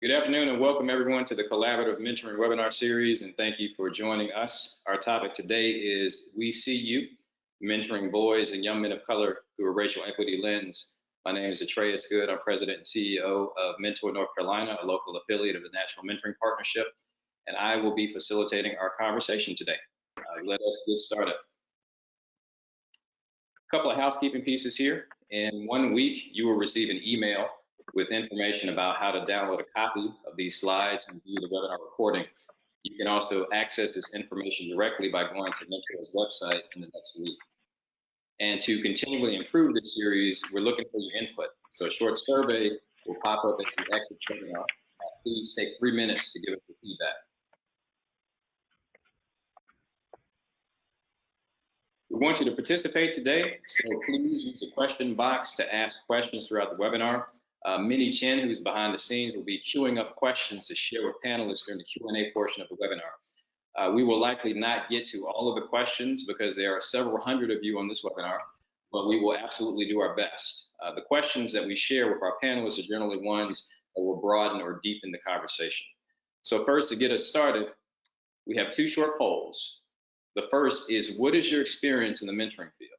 Good afternoon and welcome everyone to the Collaborative Mentoring Webinar Series, and thank you for joining us. Our topic today is We See You, Mentoring Boys and Young Men of Color Through a Racial Equity Lens. My name is Atreus Good. I'm President and CEO of Mentor North Carolina, a local affiliate of the National Mentoring Partnership, and I will be facilitating our conversation today. Let us get started. A couple of housekeeping pieces here. In 1 week, you will receive an email with information about how to download a copy of these slides and view the webinar recording. You can also access this information directly by going to Mentor's website in the next week. And to continually improve this series, we're looking for your input. So a short survey will pop up as you exit the webinar. Please take 3 minutes to give us your feedback. We want you to participate today, so please use the question box to ask questions throughout the webinar. Minnie Chen, who's behind the scenes, will be queuing up questions to share with panelists during the Q&A portion of the webinar. We will likely not get to all of the questions because there are several hundred of you on this webinar, but we will absolutely do our best. The questions that we share with our panelists are generally ones that will broaden or deepen the conversation. So first, to get us started, we have 2 short polls. The first is, what is your experience in the mentoring field?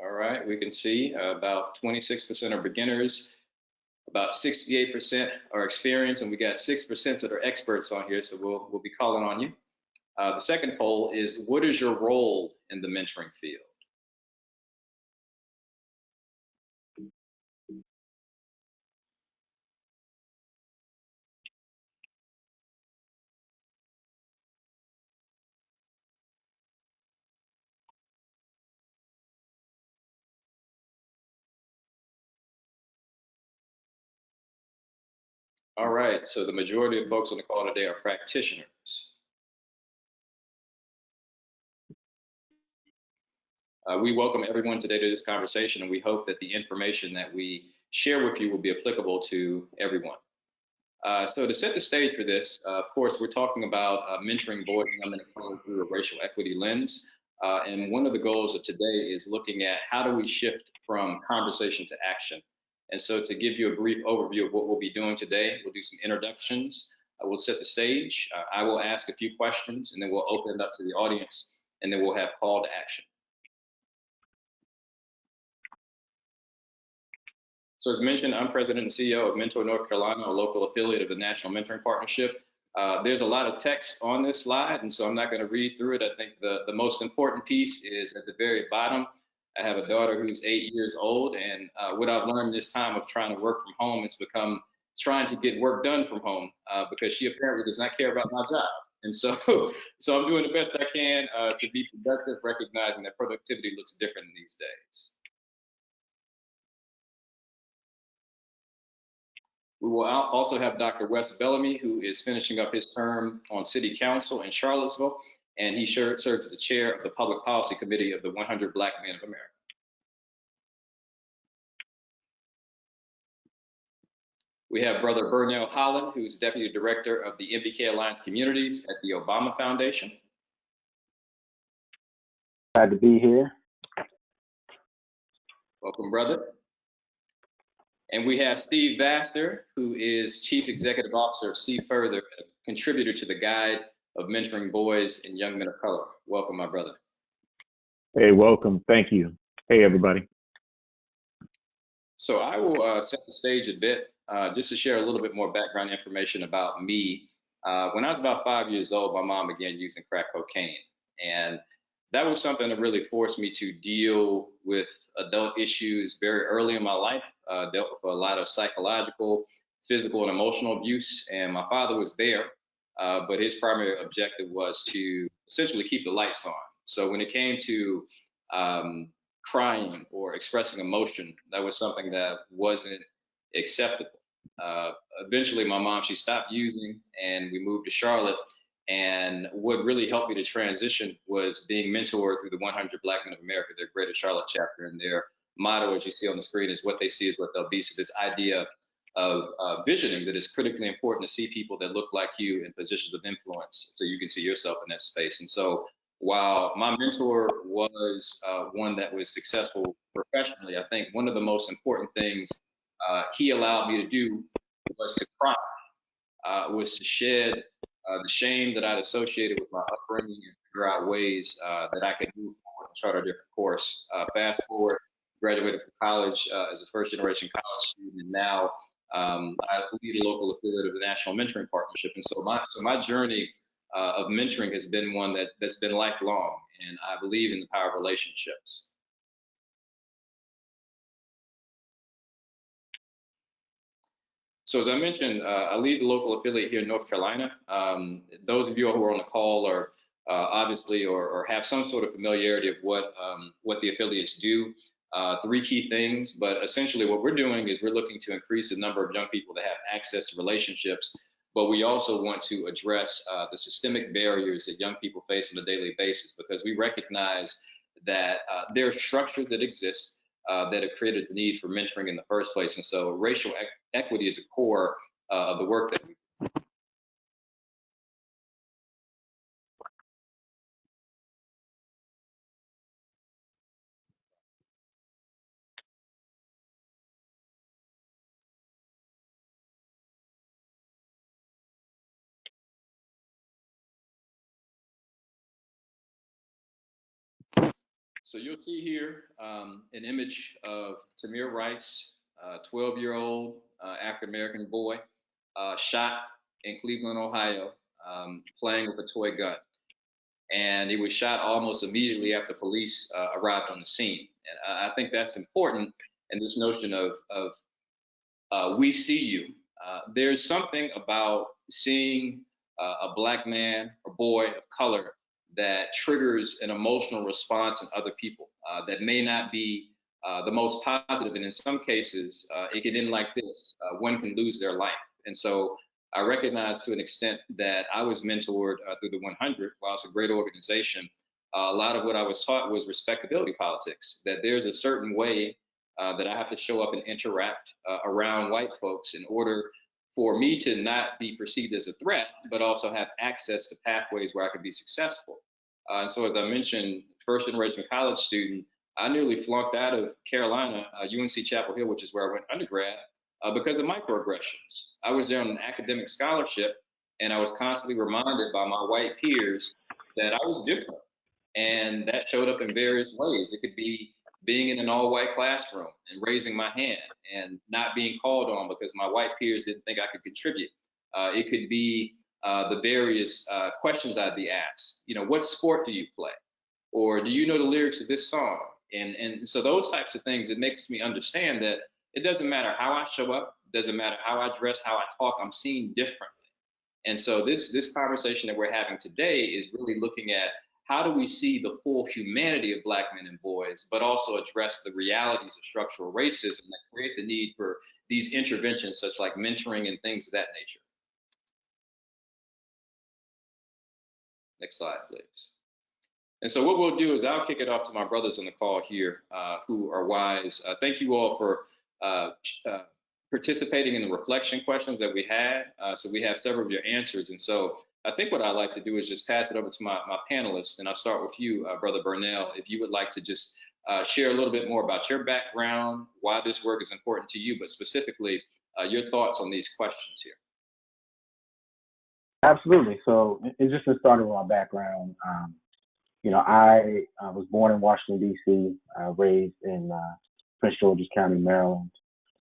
All right, we can see about 26% are beginners, about 68% are experienced, and we got 6% that are experts on here, so we'll be calling on you. The second poll is, what is your role in the mentoring field? All right, so the majority of folks on the call today are practitioners. We welcome everyone today to this conversation, and we hope that the information that we share with you will be applicable to everyone. So to set the stage for this, of course, we're talking about mentoring boys and young men of color through a racial equity lens. And one of the goals of today is looking at how do we shift from conversation to action. And so to give you a brief overview of what we'll be doing today, we'll do some introductions. We'll set the stage. I will ask a few questions, and then we'll open it up to the audience, and then we'll have call to action. So as mentioned, I'm President and CEO of Mentor North Carolina, a local affiliate of the National Mentoring Partnership. There's a lot of text on this slide, and so I'm not going to read through it. I think the most important piece is at the very bottom. I have a daughter who's 8 years old, and what I've learned this time of trying to work from home, it's become trying to get work done from home because she apparently does not care about my job. And so I'm doing the best I can to be productive, recognizing that productivity looks different these days. We will also have Dr. Wes Bellamy, who is finishing up his term on City Council in Charlottesville, and he serves as the chair of the Public Policy Committee of the 100 Black Men of America. We have Brother Bernal Hollen, who's Deputy Director of the MBK Alliance Communities at the Obama Foundation. Glad to be here. Welcome, brother. And we have Steve Vaster, who is Chief Executive Officer of See Further, a contributor to the Guide of Mentoring Boys and Young Men of Color. Welcome, my brother. Hey, welcome. Thank you. Hey, everybody. So I will set the stage a bit, just to share a little bit more background information about me. When I was about 5 years old, my mom began using crack cocaine. And that was something that really forced me to deal with adult issues very early in my life, dealt with a lot of psychological, physical, and emotional abuse. And my father was there, but his primary objective was to essentially keep the lights on. So when it came to crying or expressing emotion, that was something that wasn't acceptable. Eventually, my mom, she stopped using, and we moved to Charlotte. And what really helped me to transition was being mentored through the 100 Black Men of America, their Greater Charlotte chapter. And their motto, as you see on the screen, is what they see is what they'll be. So this idea visioning that it's critically important to see people that look like you in positions of influence so you can see yourself in that space. And so while my mentor was one that was successful professionally, I think one of the most important things he allowed me to do was to cry, was to shed the shame that I'd associated with my upbringing and figure out ways that I could move forward and chart a different course. Fast forward, graduated from college as a first generation college student, and now I lead a local affiliate of the National Mentoring Partnership. And so my journey of mentoring has been one that's been lifelong, and I believe in the power of relationships. So as I mentioned, I lead the local affiliate here in North Carolina. Those of you who are on the call are obviously or have some sort of familiarity of what the affiliates do. Three key things, but essentially what we're doing is we're looking to increase the number of young people that have access to relationships, but we also want to address the systemic barriers that young people face on a daily basis, because we recognize that there are structures that exist that have created the need for mentoring in the first place. And so racial equity is a core of the work that we do. So you'll see here an image of Tamir Rice, 12-year-old African-American boy, shot in Cleveland, Ohio, playing with a toy gun. And he was shot almost immediately after police arrived on the scene. And I think that's important in this notion of we see you. There's something about seeing a black man or boy of color that triggers an emotional response in other people that may not be the most positive. And in some cases, it can end like this. One can lose their life. And so I recognize to an extent that I was mentored through the 100. While it's a great organization, a lot of what I was taught was respectability politics, that there's a certain way that I have to show up and interact around white folks in order for me to not be perceived as a threat, but also have access to pathways where I could be successful. And so, as I mentioned, first generation college student, I nearly flunked out of Carolina, UNC Chapel Hill, which is where I went undergrad, because of microaggressions. I was there on an academic scholarship, and I was constantly reminded by my white peers that I was different. And that showed up in various ways. It could be being in an all-white classroom and raising my hand and not being called on because my white peers didn't think I could contribute. It could be the various questions I'd be asked. You know, what sport do you play? Or do you know the lyrics of this song? And so those types of things, it makes me understand that it doesn't matter how I show up, doesn't matter how I dress, how I talk, I'm seen differently. And so this conversation that we're having today is really looking at how do we see the full humanity of black men and boys, but also address the realities of structural racism that create the need for these interventions, such like mentoring and things of that nature. Next slide, please. And so what we'll do is I'll kick it off to my brothers on the call here who are wise. Thank you all for participating in the reflection questions that we had. So we have several of your answers. And so I think what I'd like to do is just pass it over to my panelists. And I'll start with you, Brother Bernal, if you would like to just share a little bit more about your background, why this work is important to you, but specifically your thoughts on these questions here. Absolutely. So it's just to start with my background. You know, I was born in Washington, D.C., raised in Prince George's County, Maryland.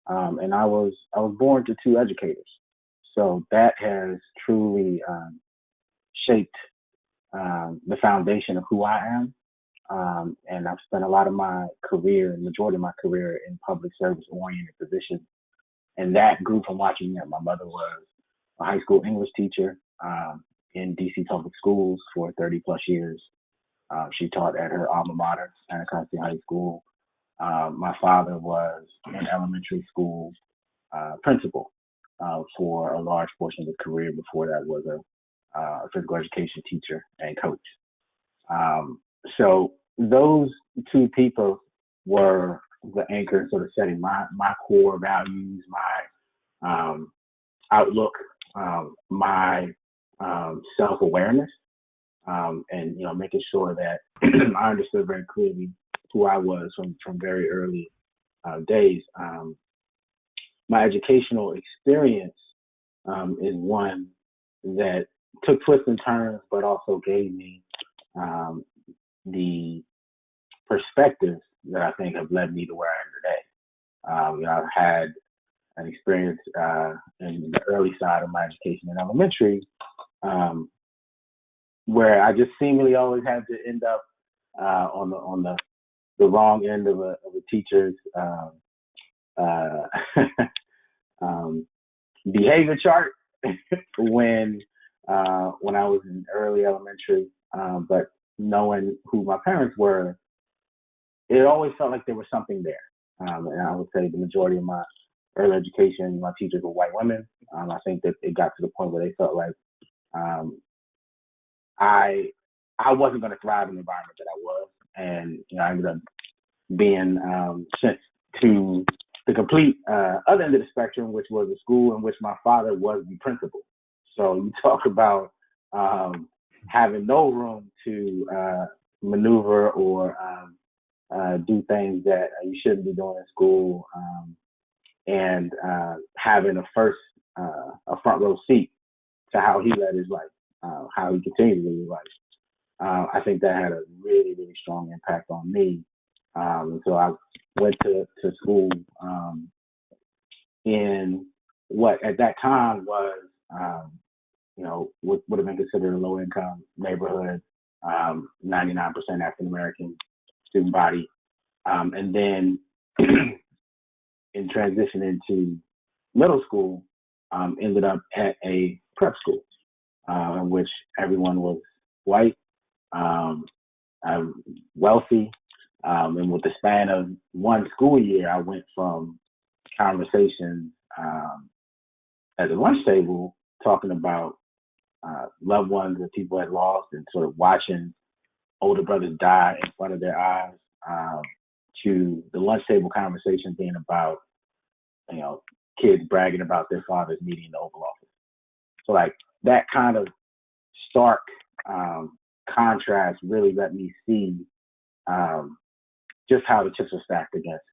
And I was born to two educators. So that has truly shaped the foundation of who I am. And I've spent a lot of my career, majority of my career, in public service oriented positions. And that grew from watching that. My mother was a high school English teacher in DC public schools for 30 plus years. She taught at her alma mater, Anacostia High School. My father was an elementary school principal for a large portion of his career. Before that was a physical education teacher and coach. So those two people were the anchor sort of setting my core values, outlook, my self-awareness, and making sure that I understood very clearly who I was from very early days. My educational experience is one that took twists and turns, but also gave me the perspectives that I think have led me to where I am today. I've had an experience in the early side of my education in elementary, where I just seemingly always had to end up on the wrong end of a teacher's behavior chart when I was in early elementary. But knowing who my parents were, it always felt like there was something there. And I would say the majority of my early education, my teachers were white women. I think that it got to the point where they felt like I wasn't going to thrive in the environment that I was, and I ended up being sent to the complete other end of the spectrum, which was a school in which my father was the principal. So you talk about having no room to maneuver or do things that you shouldn't be doing in school, and having a front row seat to how he led his life, how he continued to live his life. I think that had a really, really strong impact on me. And so I went to school in what at that time was, would have been considered a low income neighborhood, 99% African American student body. And then in transition into middle school, ended up at a prep school in which everyone was white, wealthy, and with the span of one school year, I went from conversations at the lunch table talking about loved ones that people had lost and sort of watching older brothers die in front of their eyes, to the lunch table conversation being about, kids bragging about their fathers meeting in the Oval Office. So like that kind of stark contrast really let me see just how the chips are stacked against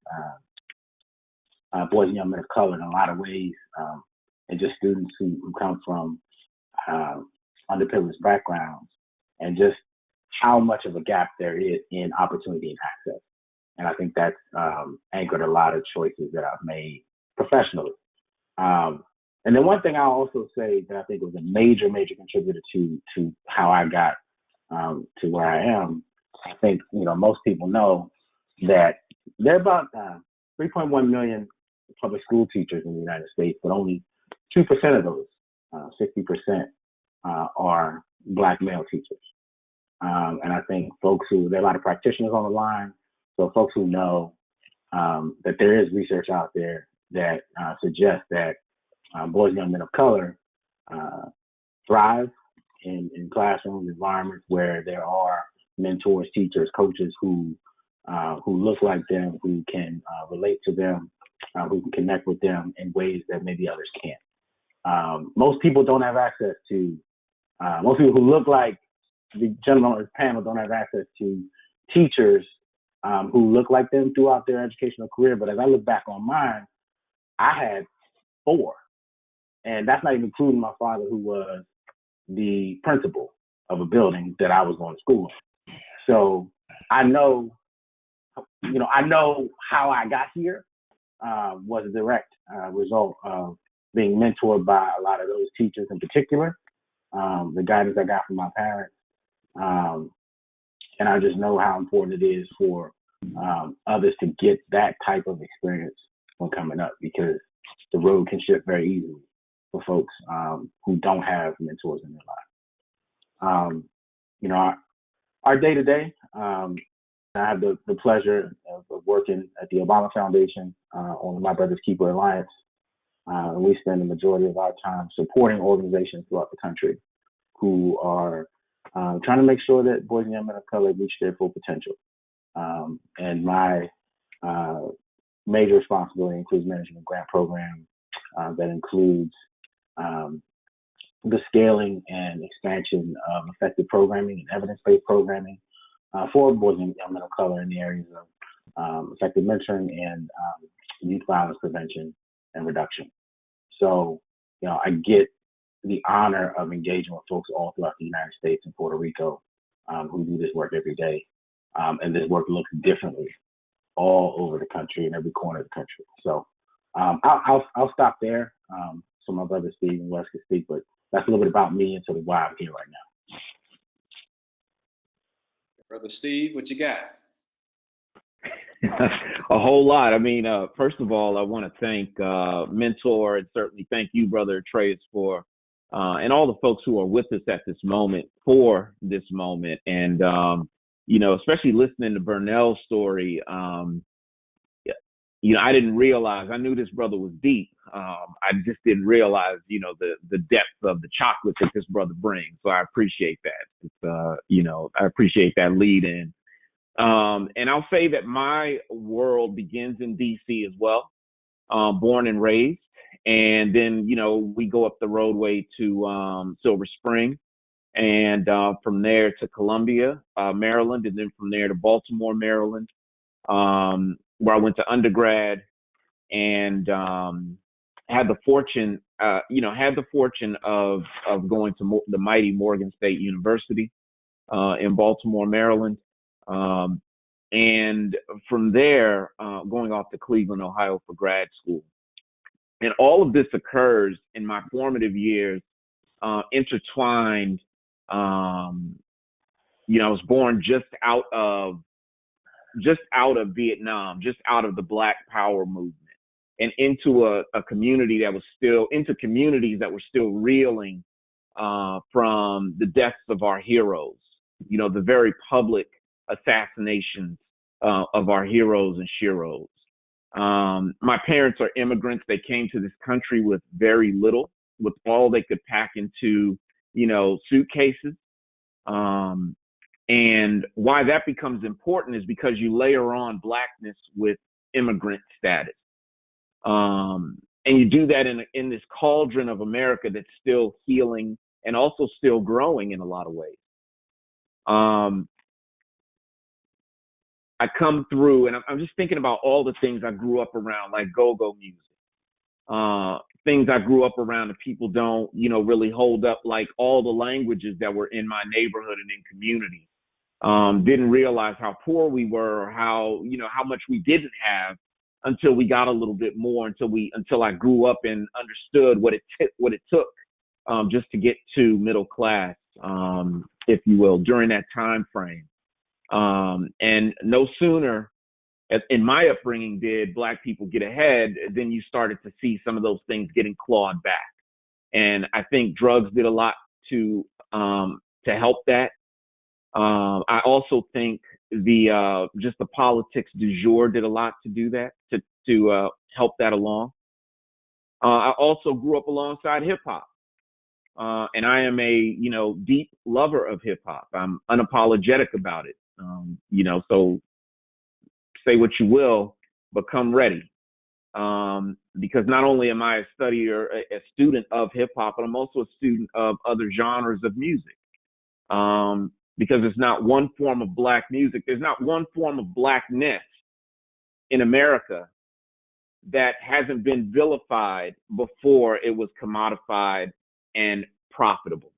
boys and young men of color in a lot of ways, and just students who come from underprivileged backgrounds, and just how much of a gap there is in opportunity and access. And I think that's anchored a lot of choices that I've made professionally. And then one thing I'll also say that I think was a major, major contributor to how I got to where I am, I think, most people know that there are about 3.1 million public school teachers in the United States, but only 2% of those, 60%, are Black male teachers. And I think there are a lot of practitioners on the line, so folks who know that there is research out there that suggests that boys and young men of color thrive in classrooms, environments where there are mentors, teachers, coaches who look like them, who can relate to them, who can connect with them in ways that maybe others can't. Most people don't have access to, most people who look like the gentleman on this panel don't have access to teachers who look like them throughout their educational career. But as I look back on mine, I had 4. And that's not even including my father, who was the principal of a building that I was going to school in. So I know how I got here was a direct result of being mentored by a lot of those teachers in particular, the guidance I got from my parents. And I just know how important it is for others to get that type of experience when coming up, because the road can shift very easily for folks who don't have mentors in their life. Our day to day, I have the pleasure of working at the Obama Foundation on the My Brother's Keeper Alliance. We spend the majority of our time supporting organizations throughout the country who are trying to make sure that boys and young men of color reach their full potential. And my major responsibility includes managing a grant program that includes the scaling and expansion of effective programming and evidence-based programming for boys and young men of color in the areas of effective mentoring and youth violence prevention and reduction. So, I get the honor of engaging with folks all throughout the United States and Puerto Rico who do this work every day. And this work looks differently all over the country in every corner of the country. So I'll stop there so my brother Steve and Wes can speak, but that's a little bit about me and sort of why I'm here right now. Brother Steve, what you got? A whole lot. I mean, first of all, I want to thank Mentor and certainly thank you, Brother Atreus, for and all the folks who are with us at this moment for this moment. And, especially listening to Bernal's story, I didn't realize, I knew this brother was deep. I just didn't realize, the depth of the chocolate that this brother brings. So I appreciate that. It's, I appreciate that lead in. And I'll say that my world begins in DC as well, born and raised. And then, we go up the roadway to Silver Spring and from there to Columbia, Maryland, and then from there to Baltimore, Maryland, where I went to undergrad and had the fortune of going to the mighty Morgan State University in Baltimore, Maryland. And from there, going off to Cleveland, Ohio for grad school. And all of this occurs in my formative years, intertwined. I was born just out of Vietnam, just out of the Black Power movement, and into a community that was communities that were still reeling from the deaths of our heroes. The very public assassinations of our heroes and sheroes. My parents are immigrants. They came to this country with very little, with all they could pack into, suitcases. And why that becomes important is because you layer on Blackness with immigrant status. And you do that in this cauldron of America that's still healing and also still growing in a lot of ways. I come through and I'm just thinking about all the things I grew up around, like go-go music, things I grew up around that people don't, really hold up, like all the languages that were in my neighborhood and in community. Didn't realize how poor we were or how much we didn't have until we got a little bit more, until I grew up and understood what it took just to get to middle class, if you will, during that time frame. And no sooner in my upbringing did Black people get ahead, then you started to see some of those things getting clawed back. And I think drugs did a lot to help that. I also think just the politics du jour did a lot to do that, to help that along. I also grew up alongside hip hop. And I am a, deep lover of hip hop. I'm unapologetic about it. So say what you will, but come ready. Because not only am I a student of hip hop, but I'm also a student of other genres of music. Because there's not one form of Black music. There's not one form of Blackness in America that hasn't been vilified before it was commodified and profitable.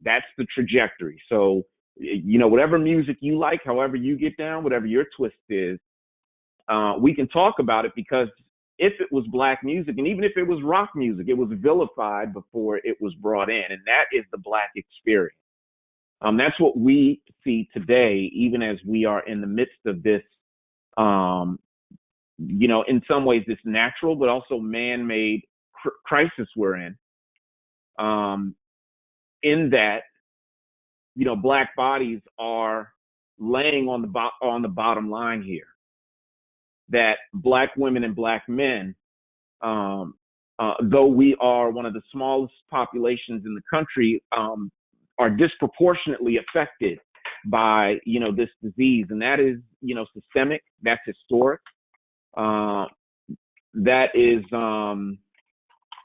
That's the trajectory. So, whatever music you like, however you get down, whatever your twist is, we can talk about it, because if it was Black music, and even if it was rock music, it was vilified before it was brought in. And that is the Black experience. That's what we see today, even as we are in the midst of this, in some ways, this natural, but also man-made crisis we're in. In that, Black bodies are laying on the bottom line here. That Black women and Black men, though we are one of the smallest populations in the country, are disproportionately affected by, this disease. And that is, systemic, that's historic. That is,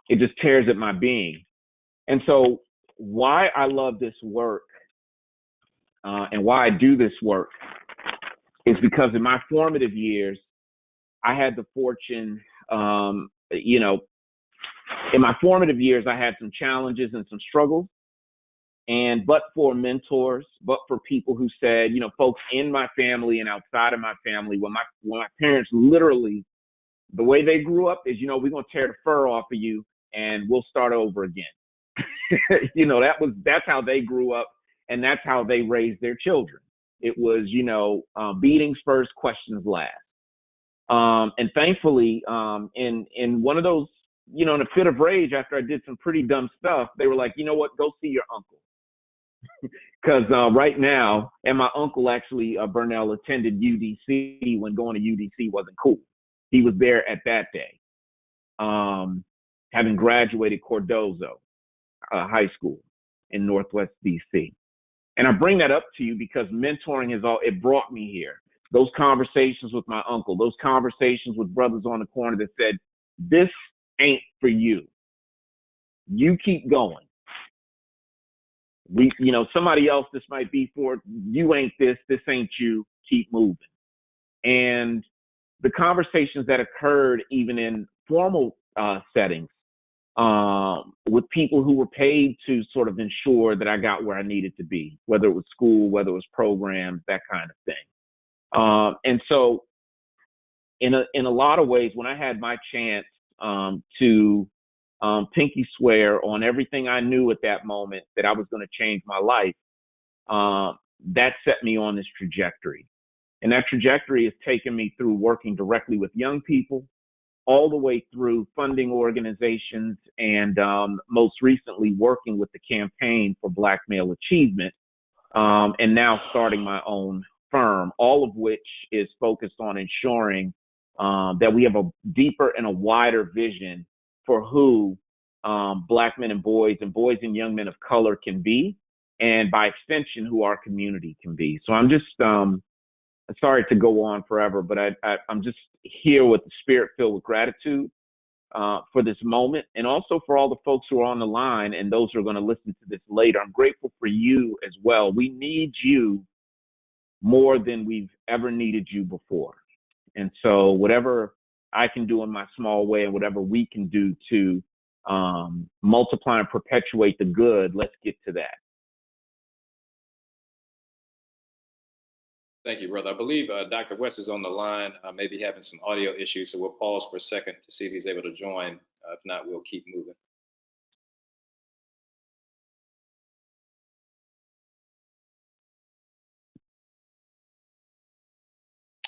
it just tears at my being. And so why I love this work and why I do this work is because in my formative years, I had the fortune, in my formative years, I had some challenges and some struggles. And but for mentors, but for people who said, folks in my family and outside of my family, when my parents literally, the way they grew up is, we're going to tear the fur off of you and we'll start over again. That's how they grew up, and that's how they raised their children. It was, beatings first, questions last. And thankfully, in one of those, in a fit of rage after I did some pretty dumb stuff, they were like, you know what, go see your uncle. Because right now, and my uncle actually, Bernal, attended UDC when going to UDC wasn't cool. He was there at that day, having graduated Cardozo High School in Northwest DC. And I bring that up to you because mentoring it brought me here. Those conversations with my uncle, those conversations with brothers on the corner that said, this ain't for you. You keep going. Somebody else this might be for. You ain't this ain't you. Keep moving. And the conversations that occurred even in formal settings with people who were paid to sort of ensure that I got where I needed to be, whether it was school, whether it was programs, that kind of thing. And so in a lot of ways, when I had my chance to pinky swear on everything I knew at that moment that I was going to change my life, that set me on this trajectory. And that trajectory has taken me through working directly with young people, all the way through funding organizations, and most recently working with the Campaign for Black Male Achievement, and now starting my own firm, all of which is focused on ensuring that we have a deeper and a wider vision for who Black men and boys and young men of color can be, and by extension, who our community can be. So I'm just sorry to go on forever, but I'm just here with the spirit filled with gratitude for this moment, and also for all the folks who are on the line and those who are going to listen to this later. I'm grateful for you as well. We need you more than we've ever needed you before. And so whatever I can do in my small way and whatever we can do to multiply and perpetuate the good, let's get to that. Thank you, brother. I believe Dr. Wes is on the line, maybe having some audio issues, so we'll pause for a second to see if he's able to join. If not, we'll keep moving.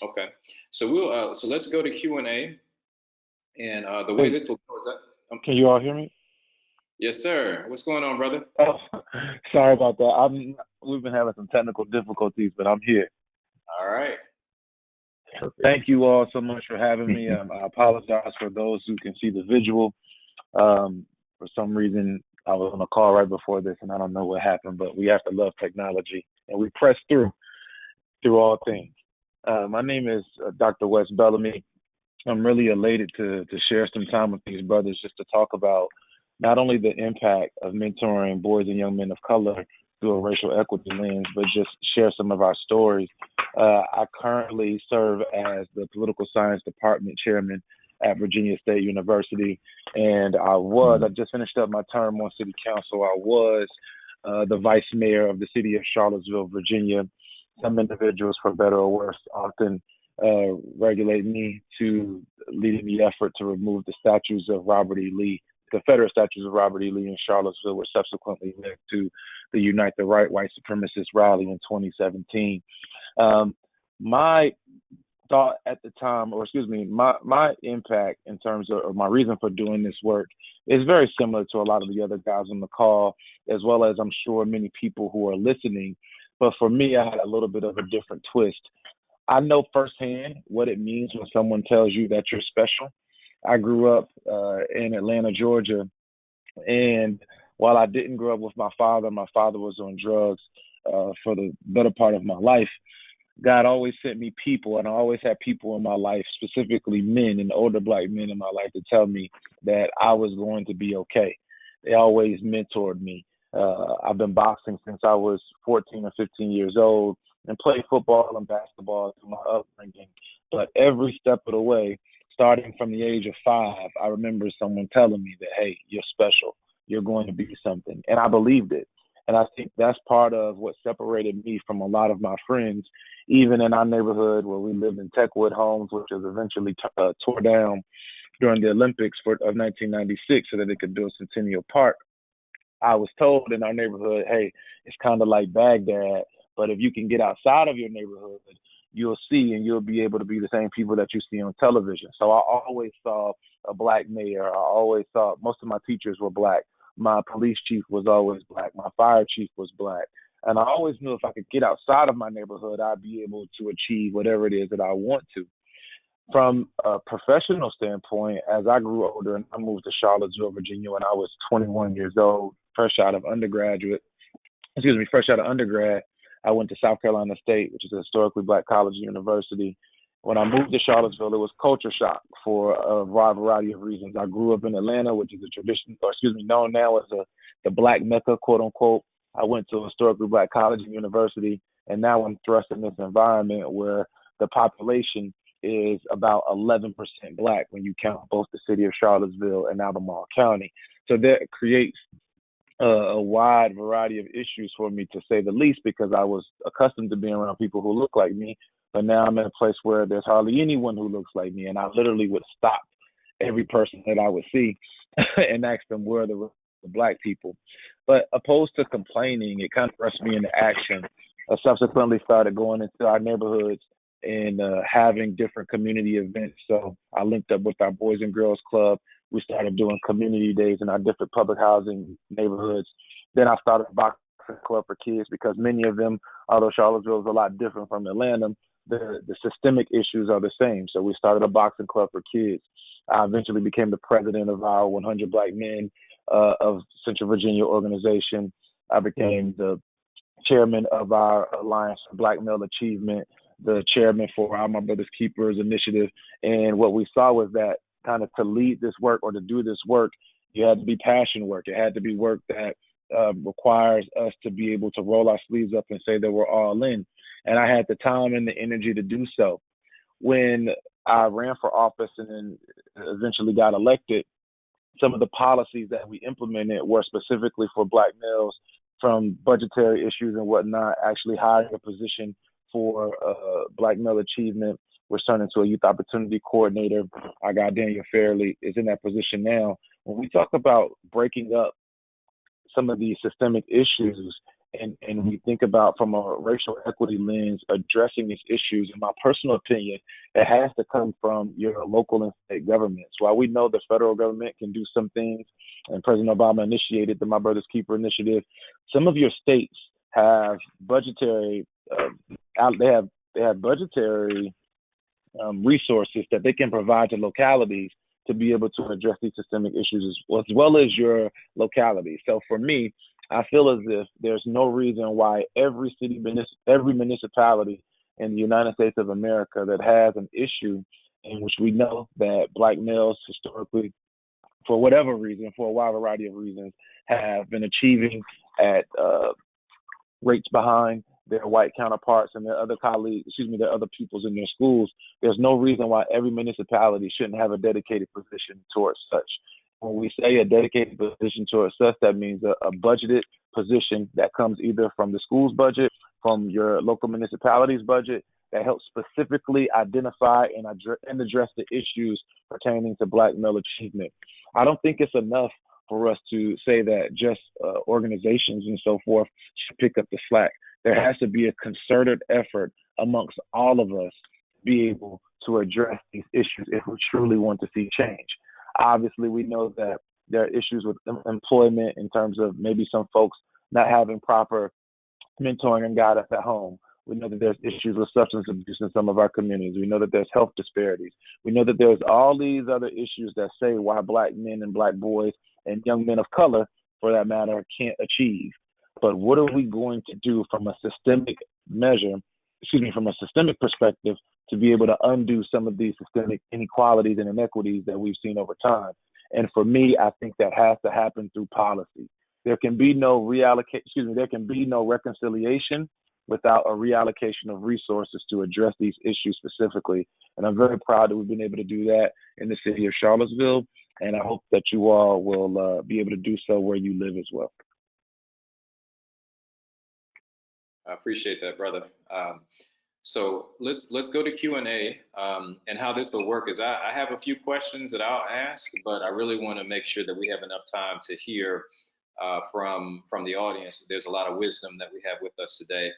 Okay, so let's go to Q&A, and the way this will go is that. Can you all hear me? Yes, sir. What's going on, brother? Oh, sorry about that. We've been having some technical difficulties, but I'm here. All right. Thank you all so much for having me. I apologize for those who can see the visual. For some reason, I was on a call right before this, and I don't know what happened, but we have to love technology, and we press through all things. My name is Dr. Wes Bellamy. I'm really elated to share some time with these brothers just to talk about not only the impact of mentoring boys and young men of color through a racial equity lens, but just share some of our stories. I currently serve as the political science department chairman at Virginia State University, and I just finished up my term on city council. I was the vice mayor of the city of Charlottesville, Virginia. Some individuals, for better or worse, often regulate me to leading the effort to remove the statues of Robert E. Lee, Confederate statues of Robert E. Lee in Charlottesville, which subsequently led to the Unite the Right white supremacist rally in 2017. My thought at the time, my impact in terms of, or my reason for doing this work is very similar to a lot of the other guys on the call, as well as I'm sure many people who are listening. But for me, I had a little bit of a different twist. I know firsthand what it means when someone tells you that you're special. I grew up in Atlanta, Georgia, and while I didn't grow up with my father was on drugs for the better part of my life. God always sent me people, and I always had people in my life, specifically men and older black men in my life, to tell me that I was going to be okay. They always mentored me. I've been boxing since I was 14 or 15 years old and played football and basketball through my upbringing. But every step of the way, starting from the age of 5, I remember someone telling me that, hey, you're special. You're going to be something. And I believed it. And I think that's part of what separated me from a lot of my friends, even in our neighborhood where we lived in Techwood homes, which was eventually tore down during the Olympics of 1996 so that they could build Centennial Park. I was told in our neighborhood, hey, it's kind of like Baghdad, but if you can get outside of your neighborhood, you'll see and you'll be able to be the same people that you see on television. So I always saw a black mayor. I always saw most of my teachers were black. My police chief was always black. My fire chief was black. And I always knew if I could get outside of my neighborhood, I'd be able to achieve whatever it is that I want to. From a professional standpoint, as I grew older and I moved to Charlottesville, Virginia when I was 21 years old, fresh out of undergrad, I went to South Carolina State, which is a historically black college and university. When I moved to Charlottesville, it was culture shock for a wide variety of reasons. I grew up in Atlanta, which is known now as the black Mecca, quote unquote. I went to a historically black college and university, and now I'm thrust in this environment where the population is about 11% black when you count both the city of Charlottesville and Albemarle County. So that creates a wide variety of issues for me, to say the least, because I was accustomed to being around people who look like me, but now I'm in a place where there's hardly anyone who looks like me, and I literally would stop every person that I would see and ask them where the black people. But opposed to complaining, it kind of thrust me into action. I subsequently started going into our neighborhoods and having different community events. So I linked up with our Boys and Girls Club. We started doing community days in our different public housing neighborhoods. Then I started a boxing club for kids because many of them, although Charlottesville is a lot different from Atlanta, the systemic issues are the same. So we started a boxing club for kids. I eventually became the president of our 100 Black Men of Central Virginia organization. I became the chairman of our Alliance for Black Male Achievement, the chairman for our My Brother's Keepers initiative. And what we saw was that kind of to lead this work or to do this work, you had to be passion work. It had to be work that requires us to be able to roll our sleeves up and say that we're all in. And I had the time and the energy to do so. When I ran for office and then eventually got elected, some of the policies that we implemented were specifically for Black males, from budgetary issues and whatnot, actually hiring a position for Black male achievement. We're turning to a youth opportunity coordinator. Our guy, Daniel Fairley, is in that position now. When we talk about breaking up some of these systemic issues and we think about from a racial equity lens addressing these issues, in my personal opinion, it has to come from your local and state governments. While we know the federal government can do some things, and President Obama initiated the My Brother's Keeper initiative, some of your states have budgetary budgetary resources that they can provide to localities to be able to address these systemic issues as well as your locality. So for me, I feel as if there's no reason why every municipality in the United States of America that has an issue in which we know that Black males historically, for whatever reason, for a wide variety of reasons, have been achieving at rates behind their white counterparts and their other pupils in their schools. There's no reason why every municipality shouldn't have a dedicated position towards such. When we say a dedicated position towards such, that means a budgeted position that comes either from the school's budget, from your local municipality's budget, that helps specifically identify and address the issues pertaining to Black male achievement. I don't think it's enough for us to say that just organizations and so forth should pick up the slack. There has to be a concerted effort amongst all of us to be able to address these issues if we truly want to see change. Obviously, we know that there are issues with employment in terms of maybe some folks not having proper mentoring and guidance at home. We know that there's issues with substance abuse in some of our communities. We know that there's health disparities. We know that there's all these other issues that say why Black men and Black boys and young men of color, for that matter, can't achieve. But what are we going to do from a systemic measure from a systemic perspective, to be able to undo some of these systemic inequalities and inequities that we've seen over time. And for me, I think that has to happen through policy. There can be no there can be no reconciliation without a reallocation of resources to address these issues specifically. And I'm very proud that we've been able to do that in the city of Charlottesville. And I hope that you all will be able to do so where you live as well. I appreciate that, brother. So let's go to Q&A, and how this will work is I have a few questions that I'll ask, but I really want to make sure that we have enough time to hear from the audience. There's a lot of wisdom that we have with us today.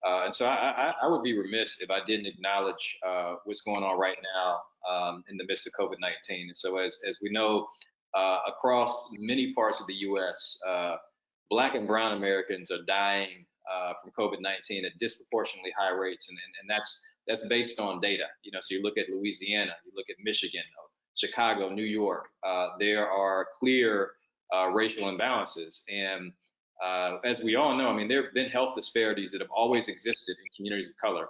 And so I would be remiss if I didn't acknowledge what's going on right now in the midst of COVID-19. And so as we know, across many parts of the U.S., Black and Brown Americans are dying from COVID-19 at disproportionately high rates, and that's based on data. So you look at Louisiana, you look at Michigan, Chicago, New York. There are clear racial imbalances, and as we all know, I mean, there have been health disparities that have always existed in communities of color.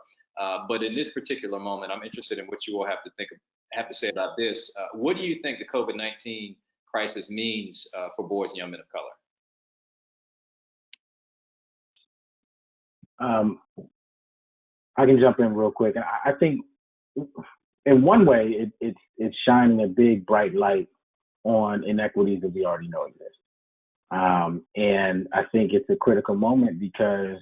But in this particular moment, I'm interested in what you all have to say about this. What do you think the COVID-19 crisis means for boys and young men of color? I can jump in real quick. And I think in one way, it's shining a big, bright light on inequities that we already know exist. And I think it's a critical moment because,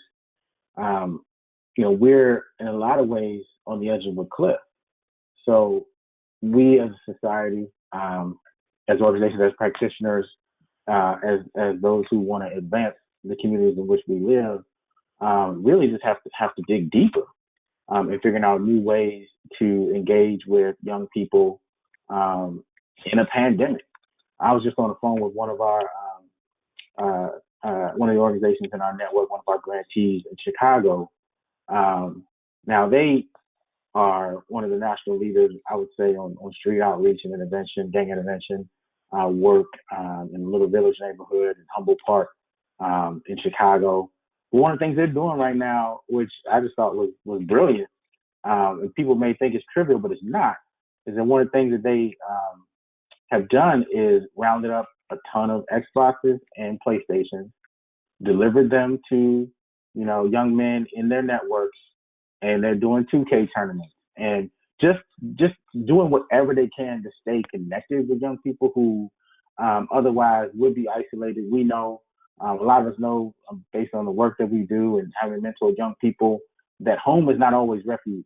we're in a lot of ways on the edge of a cliff. So we as a society, as organizations, as practitioners, as those who want to advance the communities in which we live, really just have to dig deeper in figuring out new ways to engage with young people in a pandemic. I was just on the phone with one of our one of the organizations in our network, one of our grantees in Chicago. Now they are one of the national leaders, I would say, on street outreach and intervention, gang intervention work in the Little Village neighborhood in Humboldt Park in Chicago. But one of the things they're doing right now, which I just thought was brilliant, and people may think it's trivial, but it's not, is that one of the things that they have done is rounded up a ton of Xboxes and PlayStations, delivered them to, young men in their networks, and they're doing 2K tournaments and just doing whatever they can to stay connected with young people who otherwise would be isolated. We know, a lot of us know, based on the work that we do and having mentored young people, that home is not always refuge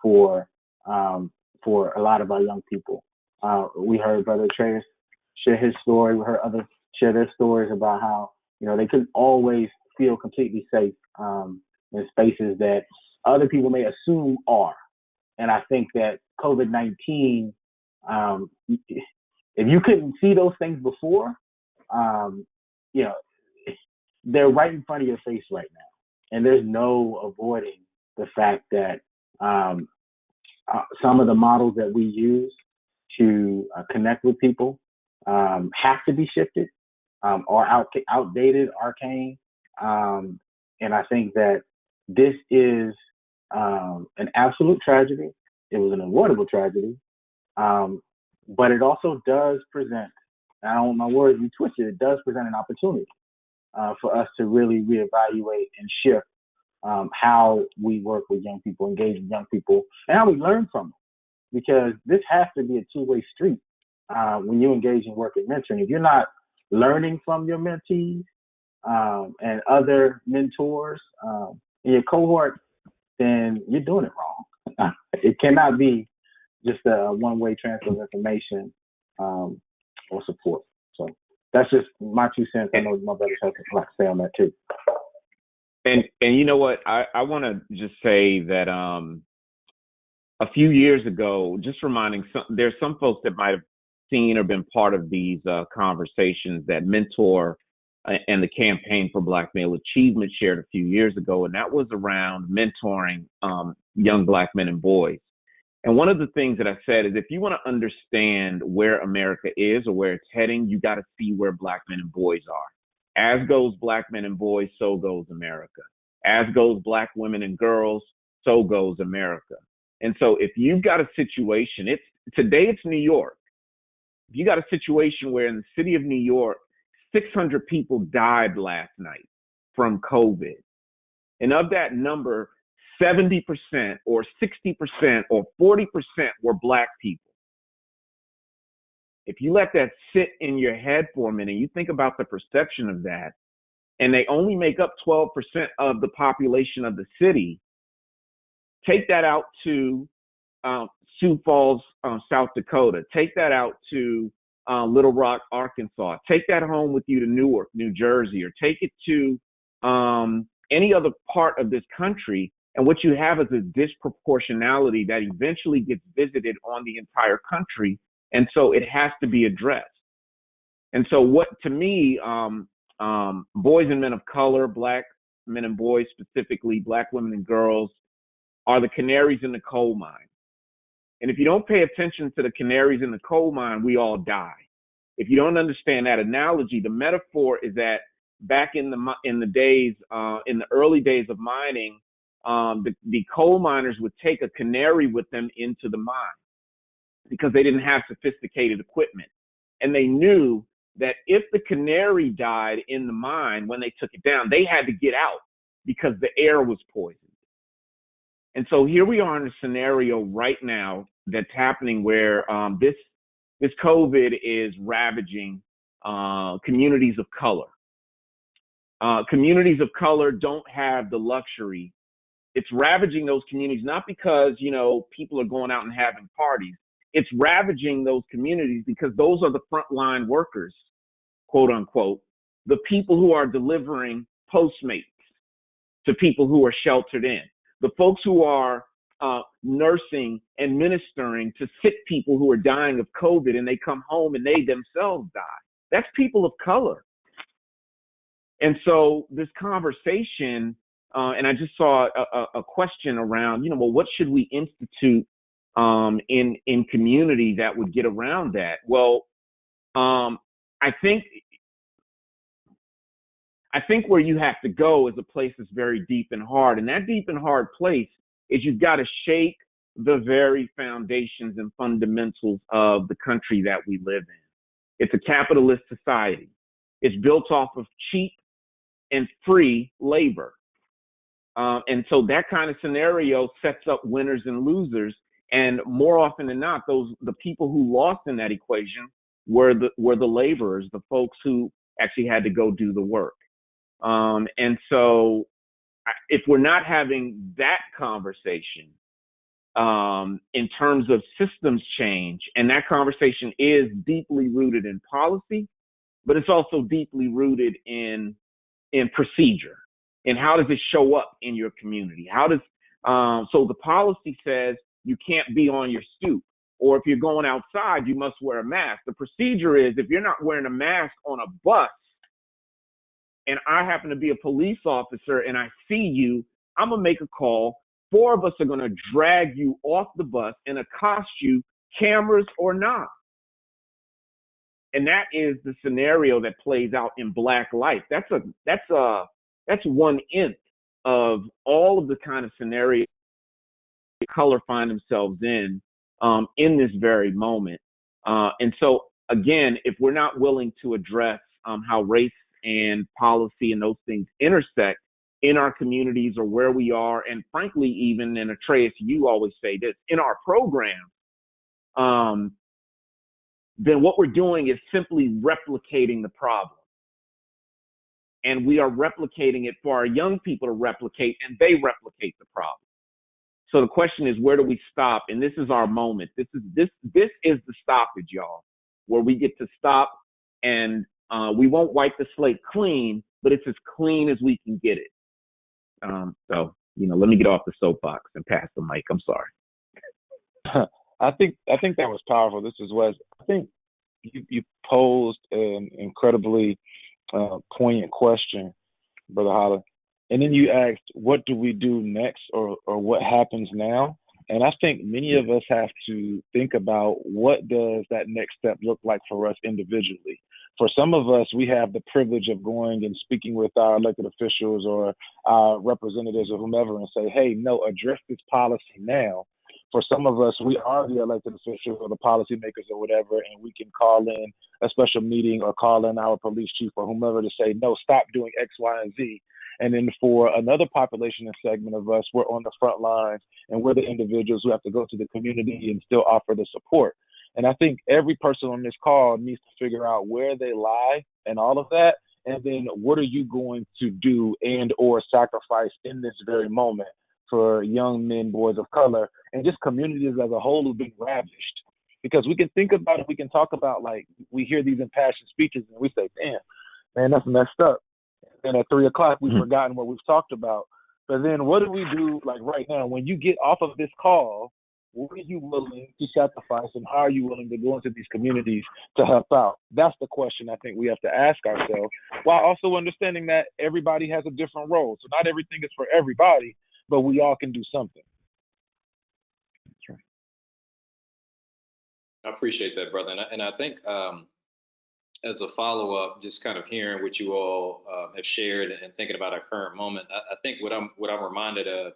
for a lot of our young people. We heard Brother Atreus share his story. We heard others share their stories about how, they couldn't always feel completely safe in spaces that other people may assume are. And I think that COVID-19, if you couldn't see those things before, they're right in front of your face right now. And there's no avoiding the fact that some of the models that we use to connect with people have to be shifted, are outdated, arcane. And I think that this is an absolute tragedy. It was an avoidable tragedy. But it also does present, I don't want my words to be twisted, it does present an opportunity for us to really reevaluate and shift how we work with young people, engage with young people, and how we learn from them. Because this has to be a two-way street when you engage in work and mentoring. If you're not learning from your mentees and other mentors in your cohort, then you're doing it wrong. It cannot be just a one-way transfer of information or support. So that's just my 2 cents. I know my brothers have a lot to say on that too. And you know what? I want to just say that a few years ago, just reminding there's some folks that might have seen or been part of these conversations that Mentor and the Campaign for Black Male Achievement shared a few years ago, and that was around mentoring young Black men and boys. And one of the things that I said is if you want to understand where America is or where it's heading, you got to see where Black men and boys are. As goes Black men and boys, so goes America. As goes Black women and girls, so goes America. And so if you've got a situation, today it's New York. If you got a situation where in the city of New York, 600 people died last night from COVID. And of that number, 70% or 60% or 40% were Black people. If you let that sit in your head for a minute, you think about the perception of that, and they only make up 12% of the population of the city. Take that out to Sioux Falls, South Dakota. Take that out to Little Rock, Arkansas. Take that home with you to Newark, New Jersey, or take it to any other part of this country. And what you have is a disproportionality that eventually gets visited on the entire country. And so it has to be addressed. And so what, to me, boys and men of color, Black men and boys specifically, Black women and girls, are the canaries in the coal mine. And if you don't pay attention to the canaries in the coal mine, we all die. If you don't understand that analogy, the metaphor is that back in the early days of mining, the coal miners would take a canary with them into the mine because they didn't have sophisticated equipment. And they knew that if the canary died in the mine when they took it down, they had to get out because the air was poisoned. And so here we are in a scenario right now that's happening where this COVID is ravaging communities of color. Communities of color don't have the luxury. It's ravaging those communities, not because, people are going out and having parties. It's ravaging those communities because those are the frontline workers, quote unquote, the people who are delivering Postmates to people who are sheltered in, the folks who are nursing and ministering to sick people who are dying of COVID, and they come home and they themselves die. That's people of color. And so this conversation, and I just saw a question around, well, what should we institute in community that would get around that? Well, I think where you have to go is a place that's very deep and hard. And that deep and hard place is you've got to shake the very foundations and fundamentals of the country that we live in. It's a capitalist society. It's built off of cheap and free labor. And so that kind of scenario sets up winners and losers. And more often than not, the people who lost in that equation were the laborers, the folks who actually had to go do the work. And so if we're not having that conversation in terms of systems change, and that conversation is deeply rooted in policy, but it's also deeply rooted in procedure. And how does it show up in your community? So the policy says you can't be on your stoop, or if you're going outside, you must wear a mask. The procedure is if you're not wearing a mask on a bus, and I happen to be a police officer and I see you, I'm going to make a call. 4 of us are going to drag you off the bus and accost you, cameras or not. And that is the scenario that plays out in Black life. That's 1/10 of all of the kind of scenarios color find themselves in this very moment. And so, again, if we're not willing to address how race and policy and those things intersect in our communities or where we are, and frankly, even, and Atreus, you always say this, in our program, then what we're doing is simply replicating the problem. And we are replicating it for our young people to replicate, and they replicate the problem. So the question is, where do we stop? And this is our moment. This is the stoppage, y'all, where we get to stop, and we won't wipe the slate clean, but it's as clean as we can get it. So, let me get off the soapbox and pass the mic. I'm sorry. I think that was powerful. This is Wes. I think you posed an incredibly poignant question, Brother Hollen. And then you asked, what do we do next, or what happens now? And I think many of us have to think about what does that next step look like for us individually. For some of us, we have the privilege of going and speaking with our elected officials or our representatives or whomever and say, hey, no, address this policy now. For some of us, we are the elected officials or the policymakers or whatever, and we can call in a special meeting or call in our police chief or whomever to say, no, stop doing X, Y, and Z. And then for another population and segment of us, we're on the front lines and we're the individuals who have to go to the community and still offer the support. And I think every person on this call needs to figure out where they lie and all of that. And then what are you going to do and or sacrifice in this very moment for young men, boys of color, and just communities as a whole who've been ravished? Because we can think about it, we can talk about, like, we hear these impassioned speeches and we say, damn, man, that's messed up. And at 3 o'clock, we've forgotten what we've talked about. But then what do we do, like right now, when you get off of this call, what are you willing to sacrifice and how are you willing to go into these communities to help out? That's the question I think we have to ask ourselves, while also understanding that everybody has a different role. So not everything is for everybody, but we all can do something. That's right. I appreciate that, brother. And I think as a follow-up, just kind of hearing what you all have shared and thinking about our current moment, I think what I'm reminded of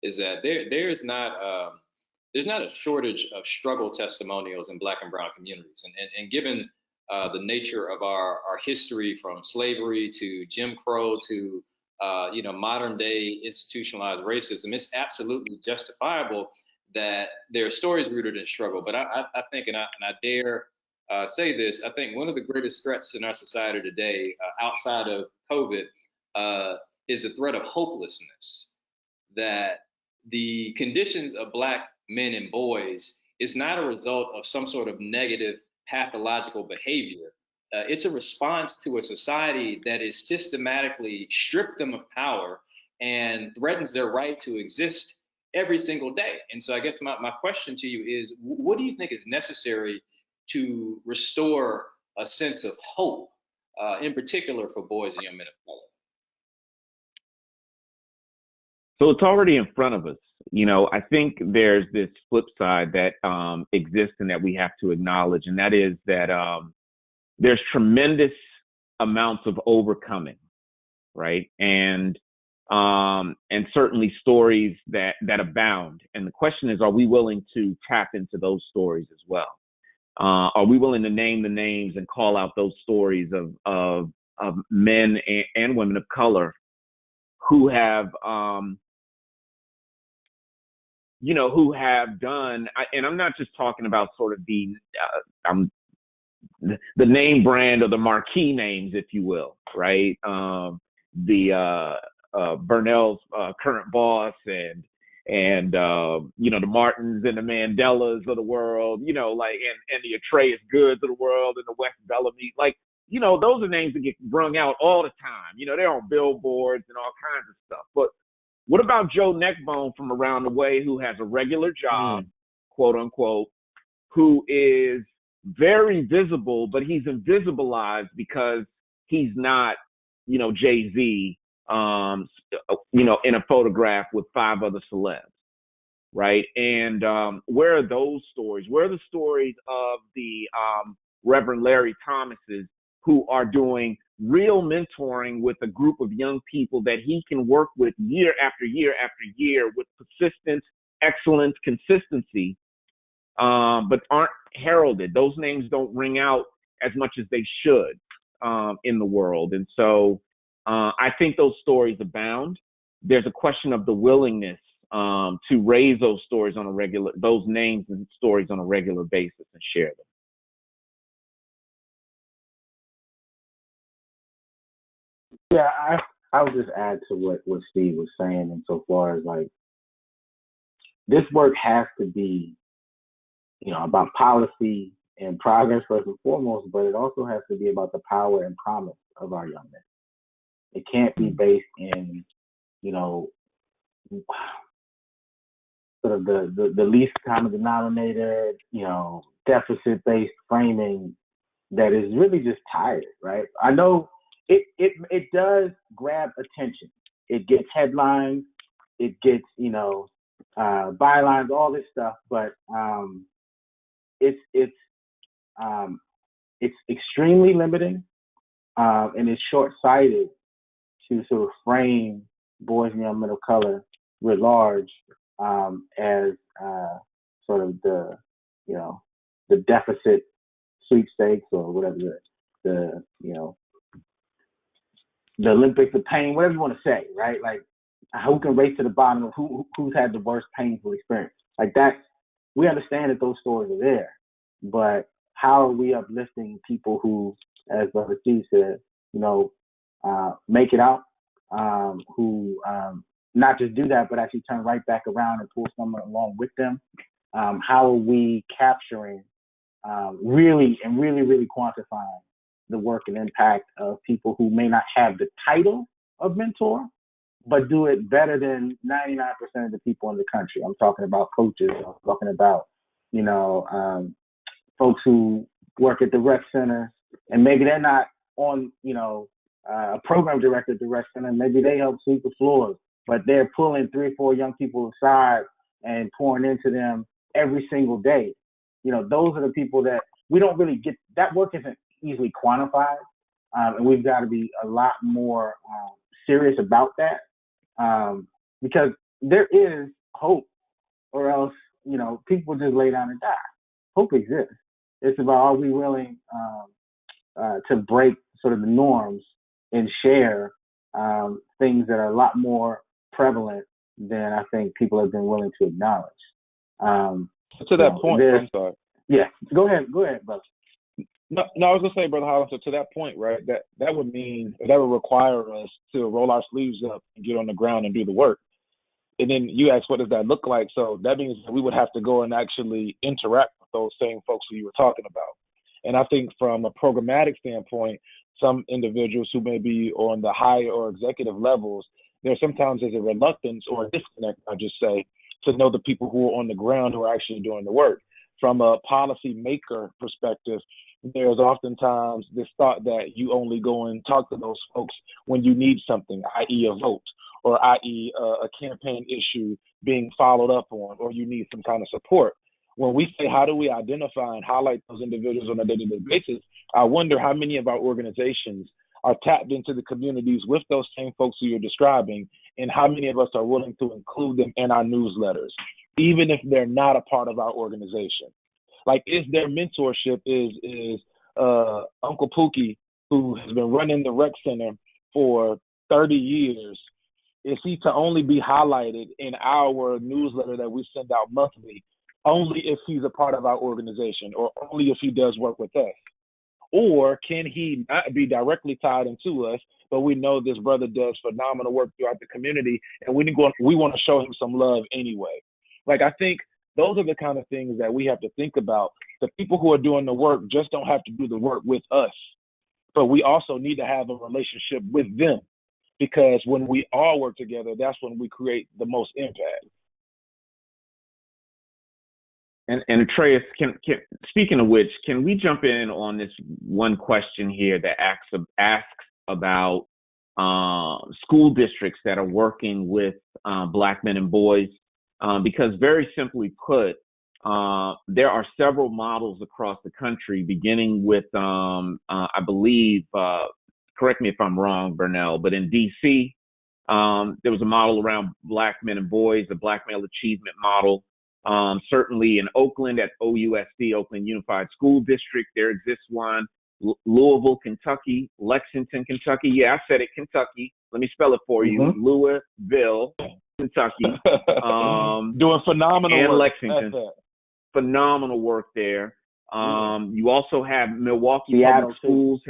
is that there's not a shortage of struggle testimonials in Black and Brown communities, and given the nature of our history, from slavery to Jim Crow to modern day institutionalized racism, it's absolutely justifiable that there are stories rooted in struggle. But I think, and I dare say this, I think one of the greatest threats in our society today, outside of COVID, is the threat of hopelessness. That the conditions of Black men and boys is not a result of some sort of negative pathological behavior. It's a response to a society that is systematically stripped them of power and threatens their right to exist every single day. And so I guess my question to you is, what do you think is necessary to restore a sense of hope, in particular for boys and young men of color? So it's already in front of us. I think there's this flip side that exists and that we have to acknowledge, and that is that there's tremendous amounts of overcoming, right? And certainly stories that abound. And the question is, are we willing to tap into those stories as well? Are we willing to name the names and call out those stories of men and women of color who have done, and I'm not just talking about sort of the name brand or the marquee names, if you will, right? Bernal's current boss and the Martins and the Mandelas of the world, and the Atreus Goods of the world and the Wes Bellamy, those are names that get brung out all the time. They're on billboards and all kinds of stuff. But what about Joe Neckbone from around the way, who has a regular job, quote unquote, who is very visible, but he's invisibilized because he's not, Jay-Z, in a photograph with 5 other celebs, right? And where are those stories? Where are the stories of the Reverend Larry Thomases, who are doing real mentoring with a group of young people that he can work with year after year after year with persistence, excellence, consistency, but aren't heralded? Those names don't ring out as much as they should in the world. And so I think those stories abound. There's a question of the willingness to raise those stories those names and stories on a regular basis and share them. Yeah, I would just add to what Steve was saying insofar as, like, this work has to be, about policy and progress first and foremost, but it also has to be about the power and promise of our young men. It can't be based in, sort of the least common denominator, deficit-based framing that is really just tired, right? I know it does grab attention. It gets headlines. It gets, bylines, all this stuff, but it's extremely limiting, and it's short-sighted to sort of frame boys and young men of color writ large as sort of the deficit sweepstakes or whatever the the Olympics of pain, whatever you want to say, right? Like who can race to the bottom of who's had the worst painful experience. Like that, we understand that those stories are there, but how are we uplifting people who, as Brother Steve said, make it out, who not just do that, but actually turn right back around and pull someone along with them? How are we capturing really quantifying the work and impact of people who may not have the title of mentor, but do it better than 99% of the people in the country? I'm talking about coaches. I'm talking about, folks who work at the rec center, and maybe they're not on, a program director at the rec center. Maybe they help sweep the floors, but they're pulling 3 or 4 young people aside and pouring into them every single day. Those are the people that we don't really get. That work isn't easily quantified, and we've got to be a lot more serious about that, because there is hope, or else people just lay down and die. Hope exists. It's about, are we willing to break sort of the norms and share things that are a lot more prevalent than I think people have been willing to acknowledge. To that point, I'm sorry. Yeah, go ahead, brother. No, I was gonna say, Brother Hollen, so to that point, right? That would mean that would require us to roll our sleeves up and get on the ground and do the work. And then you ask, what does that look like? So that means that we would have to go and actually interact with those same folks who you were talking about. And I think from a programmatic standpoint, some individuals who may be on the higher or executive levels, there sometimes is a reluctance or a disconnect, I just say, to know the people who are on the ground who are actually doing the work. From a policy maker perspective, there's oftentimes this thought that you only go and talk to those folks when you need something, i.e. a vote, or i.e. a campaign issue being followed up on, or you need some kind of support. When we say, how do we identify and highlight those individuals on a day-to-day basis, I wonder how many of our organizations are tapped into the communities with those same folks who you're describing, and how many of us are willing to include them in our newsletters, even if they're not a part of our organization. Like, is their mentorship is Uncle Pookie, who has been running the rec center for 30 years, is he to only be highlighted in our newsletter that we send out monthly, only if he's a part of our organization, or only if he does work with us? Or can he not be directly tied into us, but we know this brother does phenomenal work throughout the community, and we want to show him some love anyway? Like, I think those are the kind of things that we have to think about. The people who are doing the work just don't have to do the work with us, but we also need to have a relationship with them, because when we all work together, that's when we create the most impact. And Atreus, can speaking of which, can we jump in on this one question here that asks about school districts that are working with Black men and boys? Because very simply put, there are several models across the country, beginning with, I believe, correct me if I'm wrong, Bernal, but in D.C., there was a model around Black men and boys, the Black Male Achievement Model. Certainly in Oakland at OUSD, Oakland Unified School District, there exists one. Louisville, Kentucky, Lexington, Kentucky. Yeah, I said it, Kentucky. Let me spell it for you. Louisville, Kentucky. Doing phenomenal and work. Lexington. Phenomenal work there. You also have Milwaukee Seattle Public Schools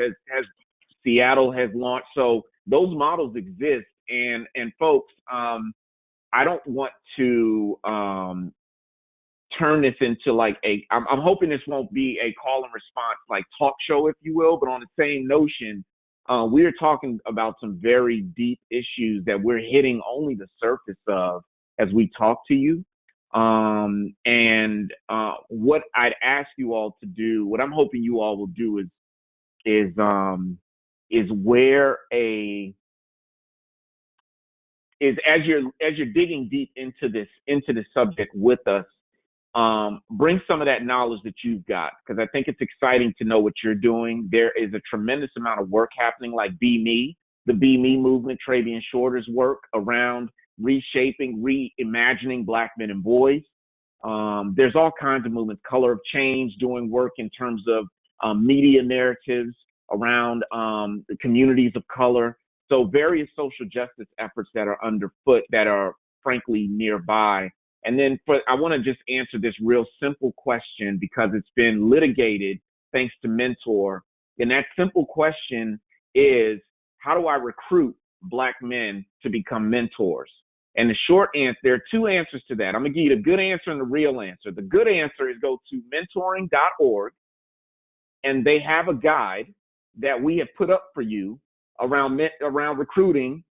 Seattle has launched. So those models exist. And folks, I don't want to turn this into like I'm hoping this won't be a call and response like talk show, if you will, but on the same notion, we're talking about some very deep issues that we're hitting only the surface of as we talk to you. And what I'd ask you all to do, what I'm hoping you all will do is wear as you're digging deep into this subject with us, bring some of that knowledge that you've got, because I think it's exciting to know what you're doing. There is a tremendous amount of work happening, like Be Me, the Be Me movement, Travian Shorter's work around reshaping, reimagining Black men and boys. There's all kinds of movements, Color of Change doing work in terms of media narratives around the communities of color. So various social justice efforts that are underfoot that are frankly nearby. And then I want to just answer this real simple question because it's been litigated thanks to Mentor. And that simple question is, how do I recruit Black men to become mentors? And the short answer, there are two answers to that. I'm going to give you the good answer and the real answer. The good answer is go to mentoring.org, and they have a guide that we have put up for you around recruiting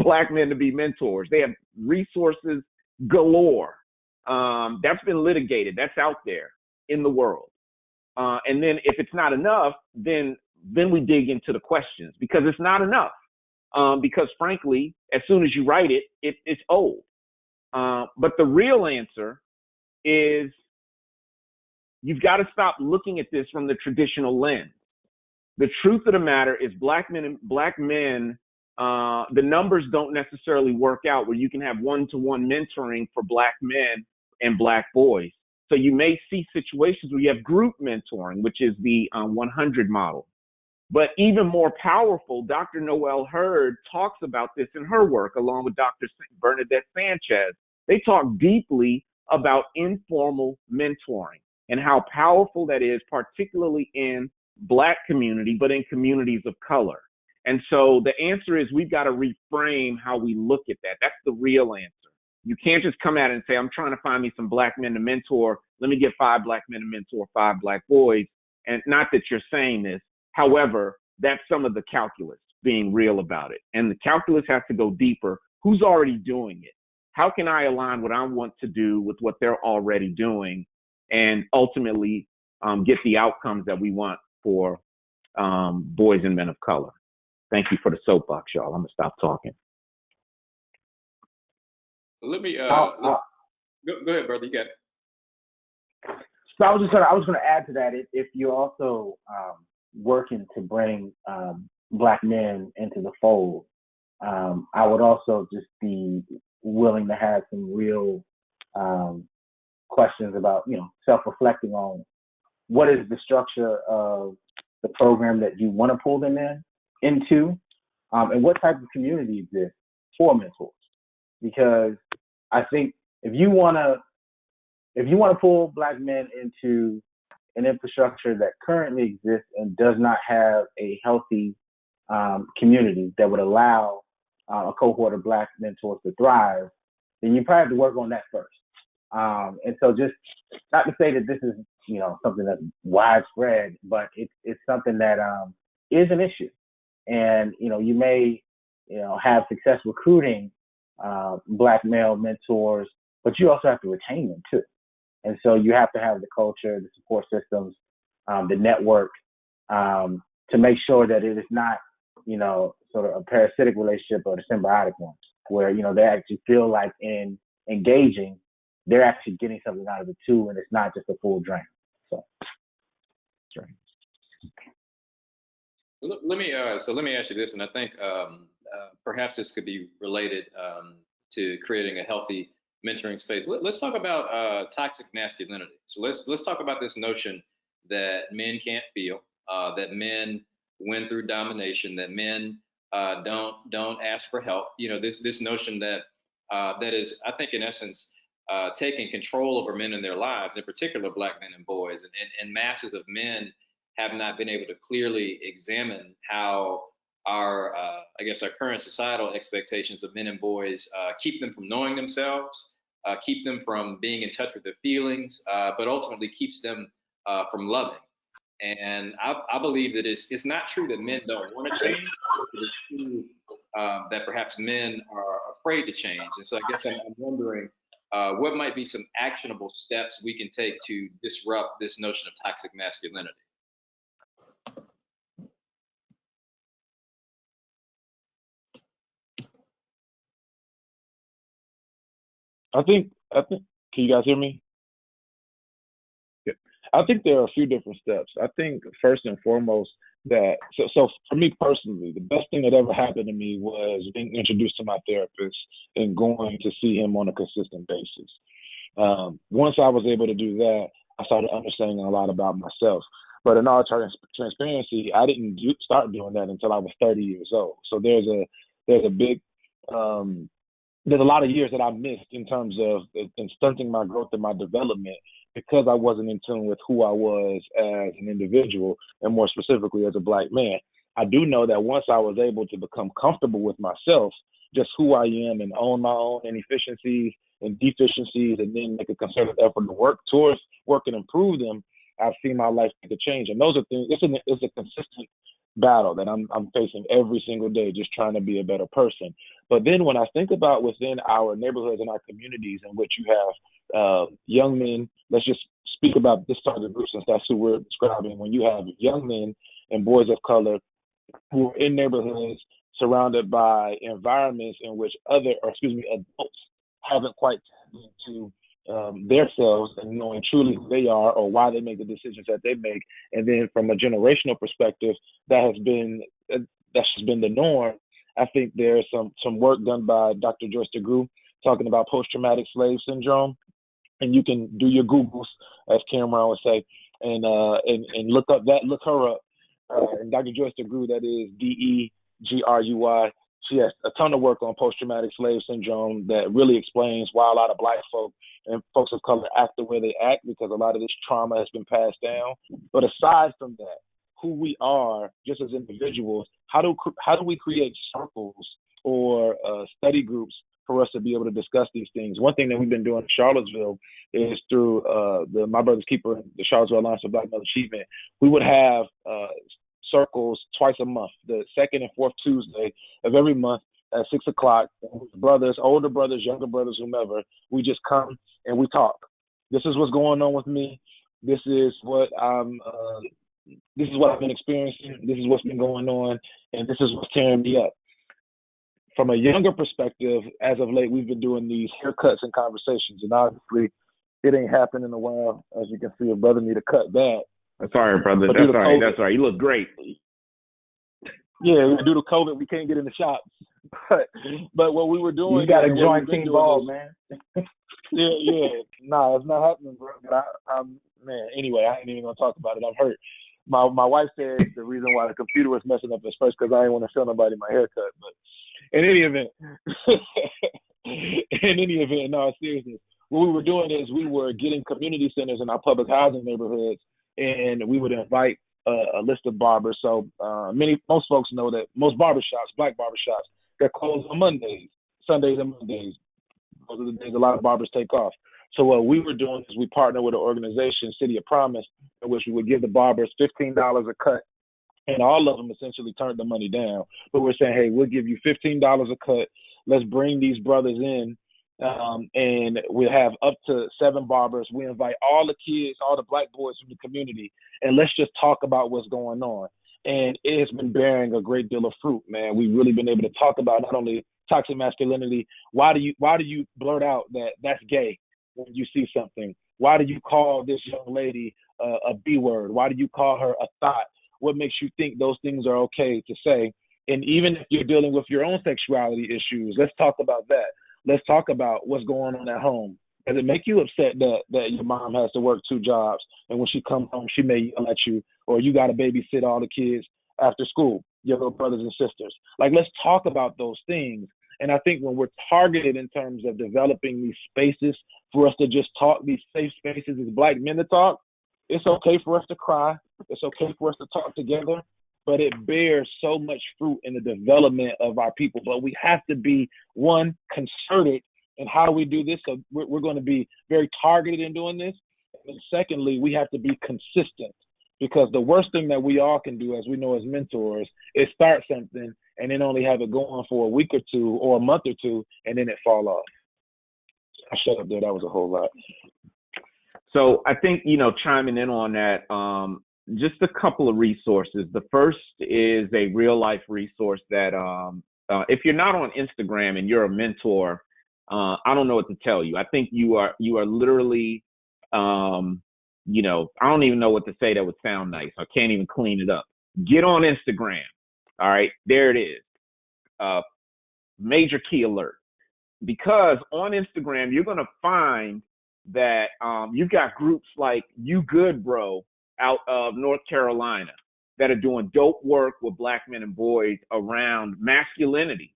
Black men to be mentors. They have resources galore. That's been litigated. That's out there in the world. And then if it's not enough, then we dig into the questions, because it's not enough. Because frankly, as soon as you write it, it's old. But the real answer is you've got to stop looking at this from the traditional lens. The truth of the matter is Black men, the numbers don't necessarily work out where you can have one-to-one mentoring for Black men and Black boys. So you may see situations where you have group mentoring, which is the 100 model. But even more powerful, Dr. Noelle Hurd talks about this in her work, along with Dr. Bernadette Sanchez. They talk deeply about informal mentoring and how powerful that is, particularly in Black community, but in communities of color. And so the answer is we've got to reframe how we look at that. That's the real answer. You can't just come at it and say, I'm trying to find me some Black men to mentor. Let me get 5 Black men to mentor 5 Black boys. And not that you're saying this. However, that's some of the calculus, being real about it. And the calculus has to go deeper. Who's already doing it? How can I align what I want to do with what they're already doing, and ultimately get the outcomes that we want for boys and men of color? Thank you for the soapbox, y'all. I'm going to stop talking. Let me go ahead, brother. You got it. So I was going to add to that. If you're also working to bring Black men into the fold, I would also just be willing to have some real questions about, self-reflecting on what is the structure of the program that you want to pull them into, and what type of community exists for mentors. Because I think if you want to pull Black men into an infrastructure that currently exists and does not have a healthy community that would allow a cohort of Black mentors to thrive, then you probably have to work on that first. And so, just not to say that this is something that's widespread, but it's something that is an issue. And you may have success recruiting Black male mentors, but you also have to retain them too. And so you have to have the culture, the support systems, the network, to make sure that it is not, sort of a parasitic relationship or a symbiotic one, where, they actually feel like in engaging, they're actually getting something out of it too, and it's not just a full drain. So, that's right. Let me ask you this, and I think perhaps this could be related to creating a healthy mentoring space. Let's talk about toxic masculinity. So let's talk about this notion that men can't feel, that men win through domination, that men don't ask for help. This notion that is, I think, in essence, taking control over men in their lives, in particular Black men and boys, and masses of men have not been able to clearly examine how our current societal expectations of men and boys keep them from knowing themselves, keep them from being in touch with their feelings, but ultimately keeps them from loving. And I believe that it's not true that men don't want to change. It is true that perhaps men are afraid to change. And so I guess I'm wondering what might be some actionable steps we can take to disrupt this notion of toxic masculinity. I think, can you guys hear me? Yeah. I think there are a few different steps. I think first and foremost that so for me personally, the best thing that ever happened to me was being introduced to my therapist and going to see him on a consistent basis. Once I was able to do that, I started understanding a lot about myself. But in all transparency, I didn't start doing that until I was 30 years old. So there's a big there's a lot of years that I missed in terms of in stunting my growth and my development because I wasn't in tune with who I was as an individual and more specifically as a Black man. I do know that once I was able to become comfortable with myself, just who I am and own my own inefficiencies and deficiencies and then make a concerted effort to work and improve them, I've seen my life take a change. And those are things, it's a consistent battle that I'm facing every single day, just trying to be a better person. But then when I think about within our neighborhoods and our communities in which you have young men, let's just speak about this target group since that's who we're describing. When you have young men and boys of color who are in neighborhoods surrounded by environments in which adults haven't quite tapped into themselves and knowing truly who they are or why they make the decisions that they make. And then from a generational perspective, that's just been the norm. I think there's some work done by Dr. Joyce DeGruy talking about post-traumatic slave syndrome. And you can do your Googles, as Cameron would say, and look her up. And Dr. Joyce DeGruy, that is DeGruy. She has a ton of work on post-traumatic slave syndrome that really explains why a lot of Black folk and folks of color act the way they act because a lot of this trauma has been passed down. But aside from that, who we are just as individuals, how do we create circles or study groups for us to be able to discuss these things? One thing that we've been doing in Charlottesville is through the My Brother's Keeper, the Charlottesville Alliance for Black Male Achievement. We would have circles twice a month, the second and fourth Tuesday of every month at 6 o'clock. Brothers, older brothers, younger brothers, whomever, we just come and we talk. This is what's going on with me. This is what I've been experiencing. This is what's been going on, and this is what's tearing me up. From a younger perspective, as of late, we've been doing these haircuts and conversations, and obviously, it ain't happened in a while. As you can see, a brother need to cut that. That's all right, brother. That's all right. That's all right. You look great. Yeah, due to COVID, we can't get in the shops. But what we were doing, you got to join King Ball, man. yeah. No, it's not happening, bro. But man. Anyway, I ain't even gonna talk about it. I'm hurt. My wife said the reason why the computer was messing up is first because I didn't want to show nobody my haircut. But in any event, no, seriously, what we were doing is we were getting community centers in our public housing neighborhoods, and we would invite a list of barbers. So most folks know that most barbershops, Black barbershops, they're closed on Mondays, Sundays, and Mondays. Those are the days a lot of barbers take off. So what we were doing is we partnered with an organization, City of Promise, in which we would give the barbers $15 a cut, and all of them essentially turned the money down. But we're saying, hey, we'll give you $15 a cut. Let's bring these brothers in, and we'll have up to 7 barbers. We invite all the kids, all the Black boys from the community, and let's just talk about what's going on. And it has been bearing a great deal of fruit, man. We've really been able to talk about not only toxic masculinity. Why do you blurt out that that's gay when you see something? Why do you call this young lady a B word? Why do you call her a thought? What makes you think those things are okay to say? And even if you're dealing with your own sexuality issues, let's talk about that. Let's talk about what's going on at home. Does it make you upset that your mom has to work 2 jobs, and when she comes home, she may yell at you, or you got to babysit all the kids after school, your little brothers and sisters? Like, let's talk about those things. And I think when we're targeted in terms of developing these spaces for us to just talk, these safe spaces as Black men to talk, it's okay for us to cry. It's okay for us to talk together, but it bears so much fruit in the development of our people. But we have to be, one, concerted in how do we do this. So we're going to be very targeted in doing this. And secondly, we have to be consistent, because the worst thing that we all can do, as we know as mentors, is start something and then only have it going for a week or two or a month or two, and then it fall off. I shut up there. That was a whole lot. So I think, chiming in on that, just a couple of resources. The first is a real life resource that if you're not on Instagram and you're a mentor, I don't know what to tell you. I think you are literally, I don't even know what to say that would sound nice. I can't even clean it up. Get on Instagram. All right, there it is. Major key alert. Because on Instagram, you're going to find that you've got groups like You Good Bro out of North Carolina that are doing dope work with Black men and boys around masculinity.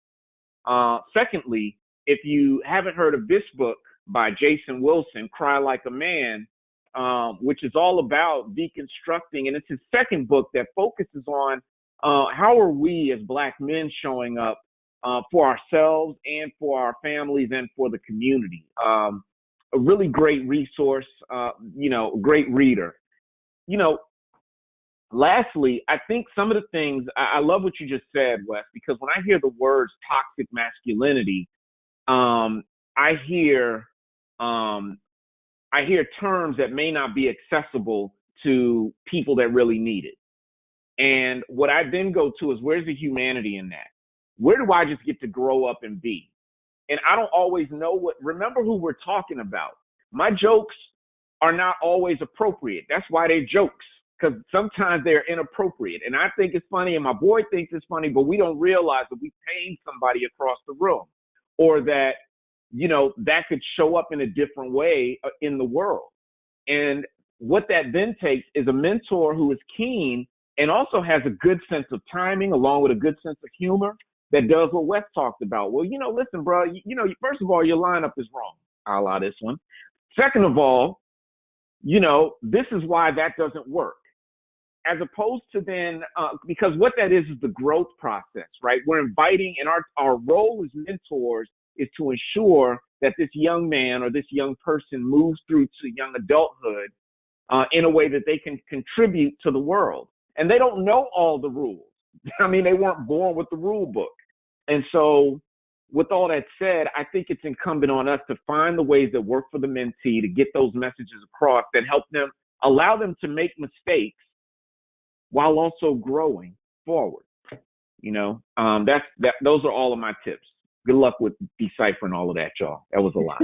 Secondly, if you haven't heard of this book by Jason Wilson, Cry Like a Man, which is all about deconstructing, and it's his second book that focuses on how are we as Black men showing up for ourselves and for our families and for the community. A really great resource, great reader. Lastly, I think some of the things, I love what you just said, Wes, because when I hear the words toxic masculinity, I hear terms that may not be accessible to people that really need it. And what I then go to is, where's the humanity in that? Where do I just get to grow up and be? And I don't always know remember who we're talking about. My jokes are not always appropriate. That's why they're jokes, because sometimes they're inappropriate. And I think it's funny, and my boy thinks it's funny, but we don't realize that we pain somebody across the room, or that, that could show up in a different way in the world. And what that then takes is a mentor who is keen and also has a good sense of timing, along with a good sense of humor, that does what Wes talked about. Well, listen, bro, first of all, your lineup is wrong, a la this one. Second of all, this is why that doesn't work. As opposed to then, because what that is the growth process, right? We're inviting, and our role as mentors is to ensure that this young man or this young person moves through to young adulthood in a way that they can contribute to the world. And they don't know all the rules. I mean, they weren't born with the rule book. And so with all that said, I think it's incumbent on us to find the ways that work for the mentee to get those messages across that help them, allow them to make mistakes while also growing forward. Those are all of my tips. Good luck with deciphering all of that, y'all. That was a lot.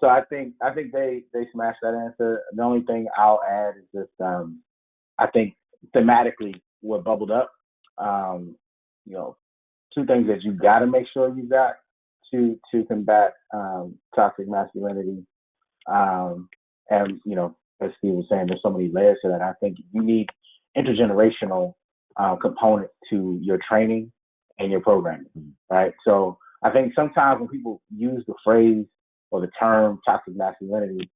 So I think they smashed that answer. The only thing I'll add is just I think thematically what bubbled up, two things that you got to make sure you got to combat toxic masculinity. And as Steve was saying, there's so many layers to that. I think you need intergenerational component to your training and your programming, right? So I think sometimes when people use the phrase or the term toxic masculinity,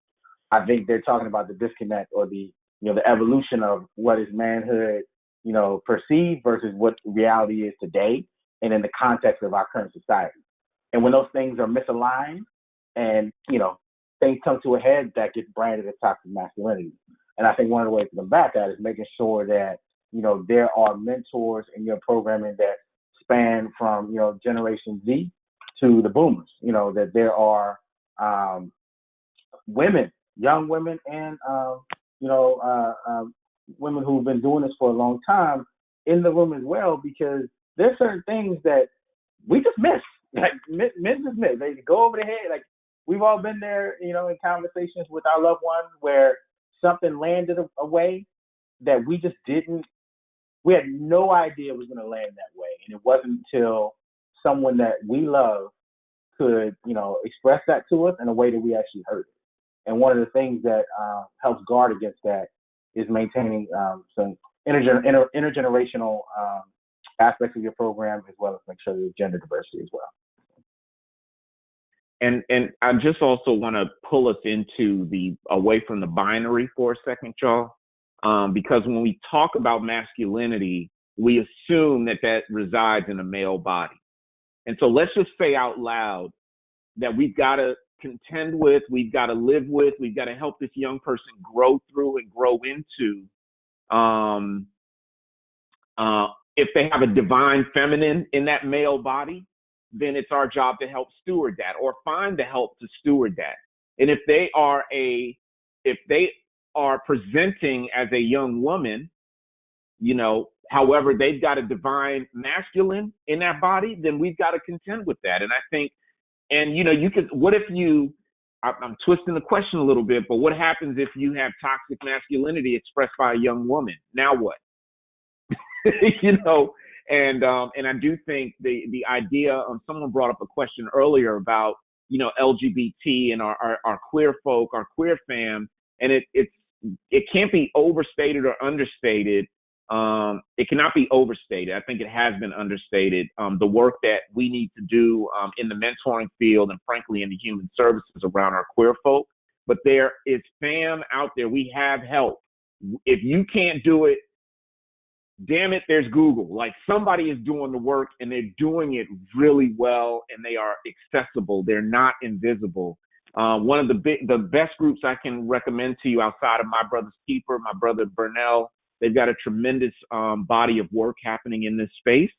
I think they're talking about the disconnect or the evolution of what is manhood, perceived versus what reality is today and in the context of our current society. And when those things are misaligned and, things come to a head, that gets branded as toxic masculinity. And I think one of the ways to combat that is making sure that, there are mentors in your programming that span from, Generation Z to the boomers, that there are women, young women and, women who've been doing this for a long time in the room as well, because there's certain things that we just miss. Like men just miss. They go over the head. Like we've all been there, in conversations with our loved ones where something landed a way that we had no idea was going to land that way. And it wasn't until someone that we love could, express that to us in a way that we actually heard it. And one of the things that helps guard against that is maintaining some intergenerational aspects of your program, as well as make sure there's gender diversity as well. And I just also want to pull us into away from the binary for a second, y'all, because when we talk about masculinity, we assume that resides in a male body. And so let's just say out loud that we've got to contend with, we've got to live with, we've got to help this young person grow through and grow into. If they have a divine feminine in that male body, then it's our job to help steward that or find the help to steward that. And if they are presenting as a young woman, However, they've got a divine masculine in that body, then we've got to contend with that. And I think, and you could, what if I'm twisting the question a little bit, but what happens if you have toxic masculinity expressed by a young woman? Now what? And I do think the idea, someone brought up a question earlier about, LGBT and our queer folk, our queer fam, and it can't be overstated or understated. It cannot be overstated. I think it has been understated. The work that we need to do in the mentoring field and frankly in the human services around our queer folk. But there is fam out there. We have help. If you can't do it, damn it, there's Google. Like, somebody is doing the work and they're doing it really well, and they are accessible. They're not invisible. One of the best groups I can recommend to you outside of My Brother's Keeper, my brother Bernal, they've got a tremendous body of work happening in this space,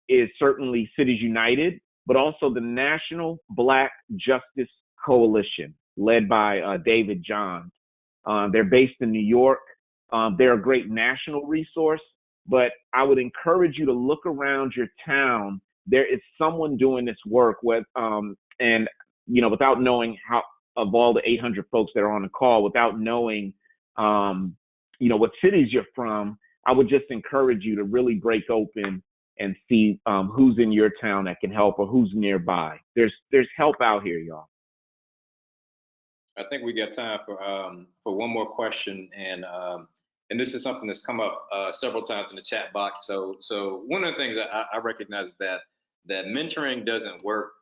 is certainly Cities United, but also the National Black Justice Coalition, led by David Johns. They're based in New York. They're a great national resource, but I would encourage you to look around your town. There is someone doing this work and without knowing how, of all the 800 folks that are on the call, without knowing, what cities you're from, I would just encourage you to really break open and see who's in your town that can help or who's nearby. There's help out here, y'all. I think we got time for one more question, and this is something that's come up several times in the chat box. So one of the things that I recognize is that mentoring doesn't work.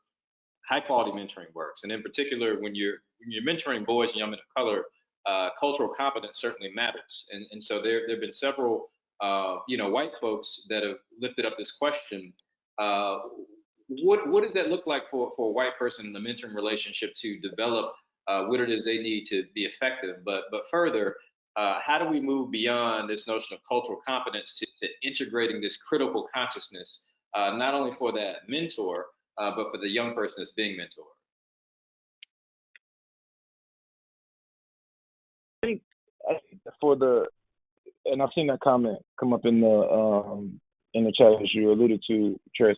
High quality mentoring works, and in particular, when you're mentoring boys and young men of color, cultural competence certainly matters. And so there have been several white folks that have lifted up this question. What does that look like for a white person in the mentoring relationship to develop what it is they need to be effective? But further, how do we move beyond this notion of cultural competence to integrating this critical consciousness, not only for that mentor, but for the young person that's being mentored? I think and I've seen that comment come up in the chat as you alluded to, Tres.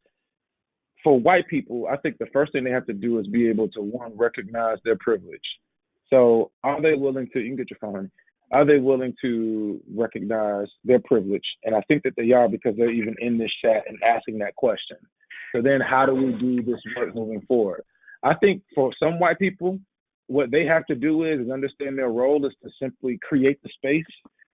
For white people, I think the first thing they have to do is be able to, one, recognize their privilege. So are they willing to, you can get your phone, honey. Are they willing to recognize their privilege? And I think that they are, because they're even in this chat and asking that question. So then how do we do this work moving forward? I think for some white people, what they have to do is understand their role is to simply create the space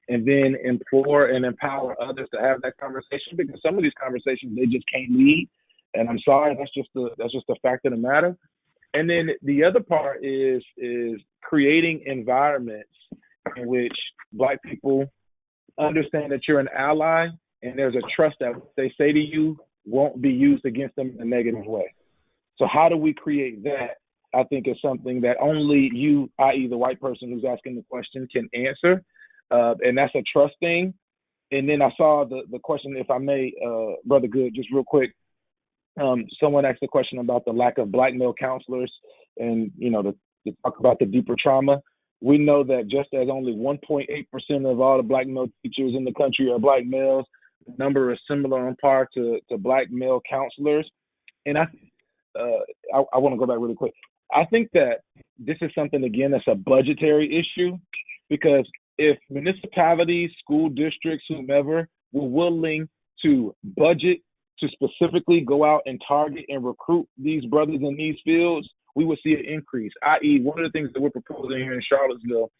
and then implore and empower others to have that conversation, because some of these conversations they just can't lead. And I'm sorry, that's just the fact of the matter. And then the other part is creating environments in which Black people understand that you're an ally and there's a trust that what they say to you won't be used against them in a negative way. So how do we create that? I think is something that only you, i.e. the white person who's asking the question, can answer. And that's a trust thing. And then I saw the question, if I may, Brother Good, just real quick. Someone asked a question about the lack of Black male counselors and, to talk about the deeper trauma. We know that just as only 1.8% of all the Black male teachers in the country are Black males, the number is similar on par to Black male counselors. And I want to go back really quick. I think that this is something, again, that's a budgetary issue, because if municipalities, school districts, whomever, were willing to budget to specifically go out and target and recruit these brothers in these fields, we would see an increase. I.e., one of the things that we're proposing here in Charlottesville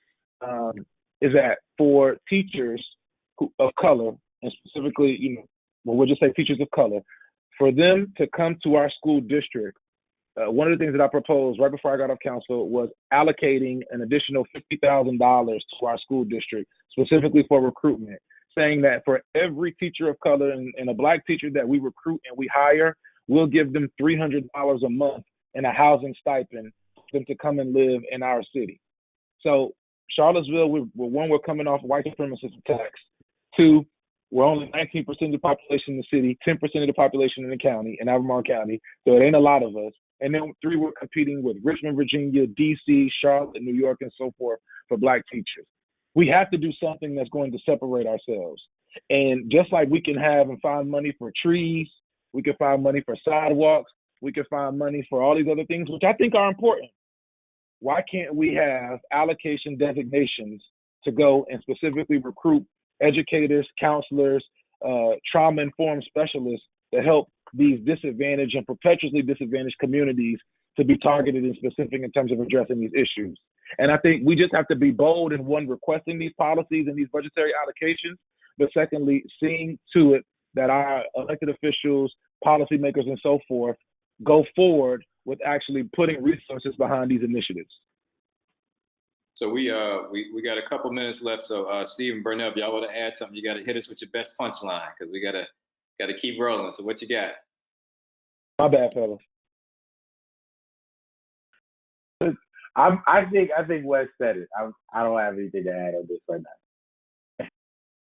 is that for teachers of color, and specifically, we'll just say teachers of color, for them to come to our school district, one of the things that I proposed right before I got off council was allocating an additional $50,000 to our school district, specifically for recruitment, saying that for every teacher of color and a Black teacher that we recruit and we hire, we'll give them $300 a month in a housing stipend for them to come and live in our city. So Charlottesville, we're coming off white supremacist attacks. Two, we're only 19% of the population in the city, 10% of the population in the county, in Albemarle County, so it ain't a lot of us. And then three, we're competing with Richmond, Virginia, D.C., Charlotte, New York, and so forth for Black teachers. We have to do something that's going to separate ourselves. And just like we can have and find money for trees, we can find money for sidewalks, we can find money for all these other things, which I think are important. Why can't we have allocation designations to go and specifically recruit educators, counselors, trauma-informed specialists to help these disadvantaged and perpetually disadvantaged communities to be targeted and specific in terms of addressing these issues? And I think we just have to be bold in, one, requesting these policies and these budgetary allocations, but secondly, seeing to it that our elected officials, policymakers, and so forth go forward with actually putting resources behind these initiatives. So we got a couple minutes left. So Steve and Bernal, if y'all want to add something, you got to hit us with your best punchline because we gotta keep rolling. So what you got? My bad, fellas. I think Wes said it. I don't have anything to add on this right now.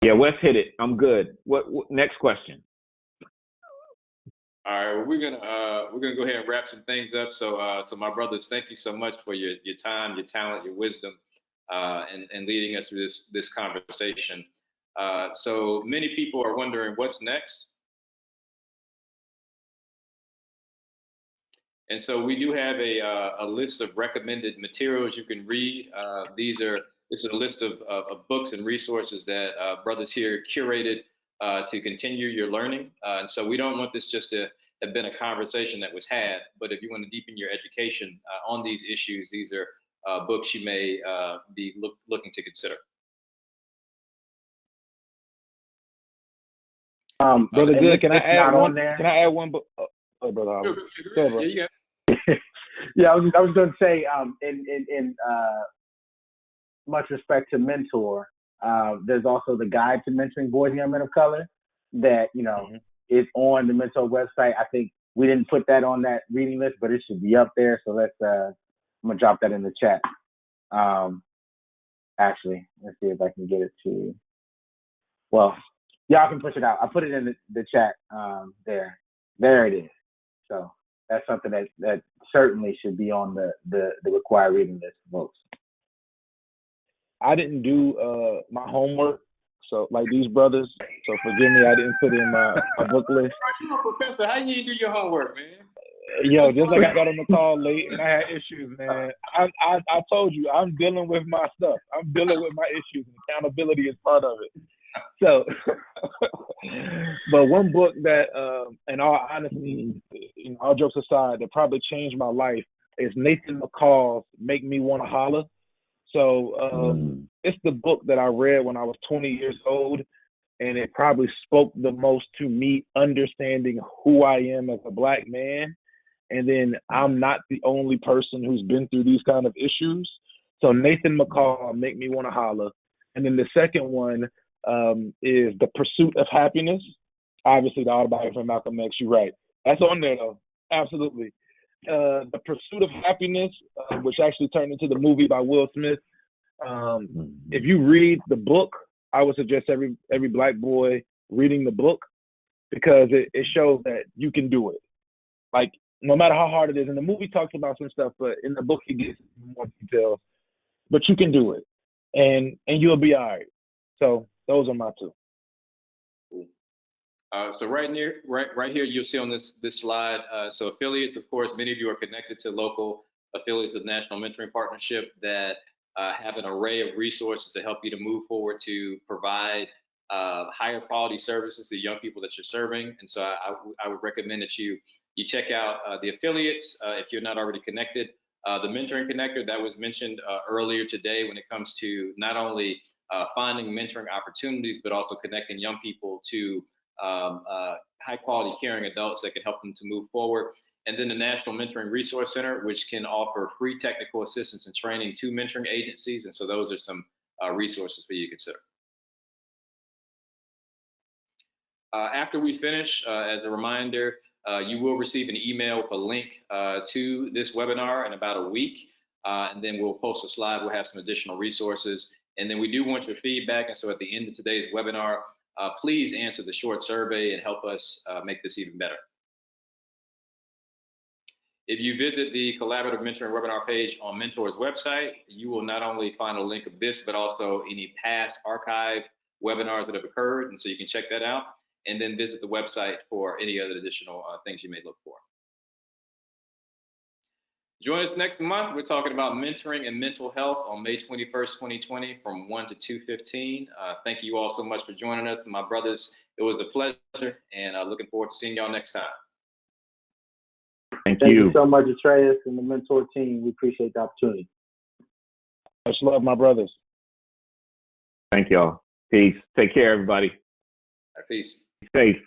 Yeah, Wes hit it. I'm good. What next question? All right, well, we're gonna go ahead and wrap some things up. So my brothers, thank you so much for your time, your talent, your wisdom, and leading us through this conversation. So many people are wondering what's next. And so we do have a list of recommended materials you can read. This is a list of books and resources that brothers here curated to continue your learning. And so we don't want this just to have been a conversation that was had, but if you want to deepen your education on these issues, these are books you may be looking to consider. Brother Good, can I add one? Can I add one book? Oh, brother. Sure. Bro. Yeah, you got it. Yeah, I was going to say, in much respect to Mentor, there's also the guide to mentoring boys and young men of color that, is on the Mentor website. I think we didn't put that on that reading list, but it should be up there. So I'm going to drop that in the chat. Actually, let's see if I can get it to you. Well, y'all can push it out. I put it in the chat there. There it is. So that's something that certainly should be on the required reading list, folks. I didn't do my homework, so like these brothers. So forgive me, I didn't put in my book list. You're a professor. How you do your homework, man? Yo, just like I got on the call late and I had issues, man. I told you I'm dealing with my stuff. I'm dealing with my issues, and accountability is part of it. So, but one book that, in all honesty, all jokes aside, that probably changed my life is Nathan McCall's "Make Me Want to Holler." So it's the book that I read when I was 20 years old, and it probably spoke the most to me, understanding who I am as a Black man. And then I'm not the only person who's been through these kind of issues. So Nathan McCall, "Make Me Want to Holler." And then the second one is The Pursuit of Happiness. Obviously, the autobiography of Malcolm X. You're right. That's on there, though. Absolutely. The Pursuit of Happiness, which actually turned into the movie by Will Smith. If you read the book, I would suggest every Black boy reading the book because it shows that you can do it. Like, no matter how hard it is. And the movie talks about some stuff, but in the book, he gives more details. But you can do it, and you'll be all right. So those are my two. So right here, you'll see on this slide. So affiliates, of course, many of you are connected to local affiliates of National Mentoring Partnership that have an array of resources to help you to move forward to provide higher quality services to young people that you're serving. And so I would recommend that you check out the affiliates if you're not already connected. The Mentoring Connector that was mentioned earlier today when it comes to not only finding mentoring opportunities, but also connecting young people to high quality caring adults that can help them to move forward. And then the National Mentoring Resource Center, which can offer free technical assistance and training to mentoring agencies. And so those are some resources for you to consider. After we finish, as a reminder, you will receive an email with a link to this webinar in about a week. And then we'll post a slide. We'll have some additional resources. And then we do want your feedback. And so at the end of today's webinar, please answer the short survey and help us make this even better. If you visit the Collaborative Mentoring Webinar page on Mentor's website, you will not only find a link of this, but also any past archive webinars that have occurred. And so you can check that out and then visit the website for any other additional things you may look for. Join us next month. We're talking about mentoring and mental health on May 21st, 2020 from 1 to 2:15. Thank you all so much for joining us. My brothers, it was a pleasure, and looking forward to seeing y'all next time. Thank you so much, Atreus and the Mentor team. We appreciate the opportunity. Much love, my brothers. Thank y'all. Peace. Take care, everybody. Peace. Be safe.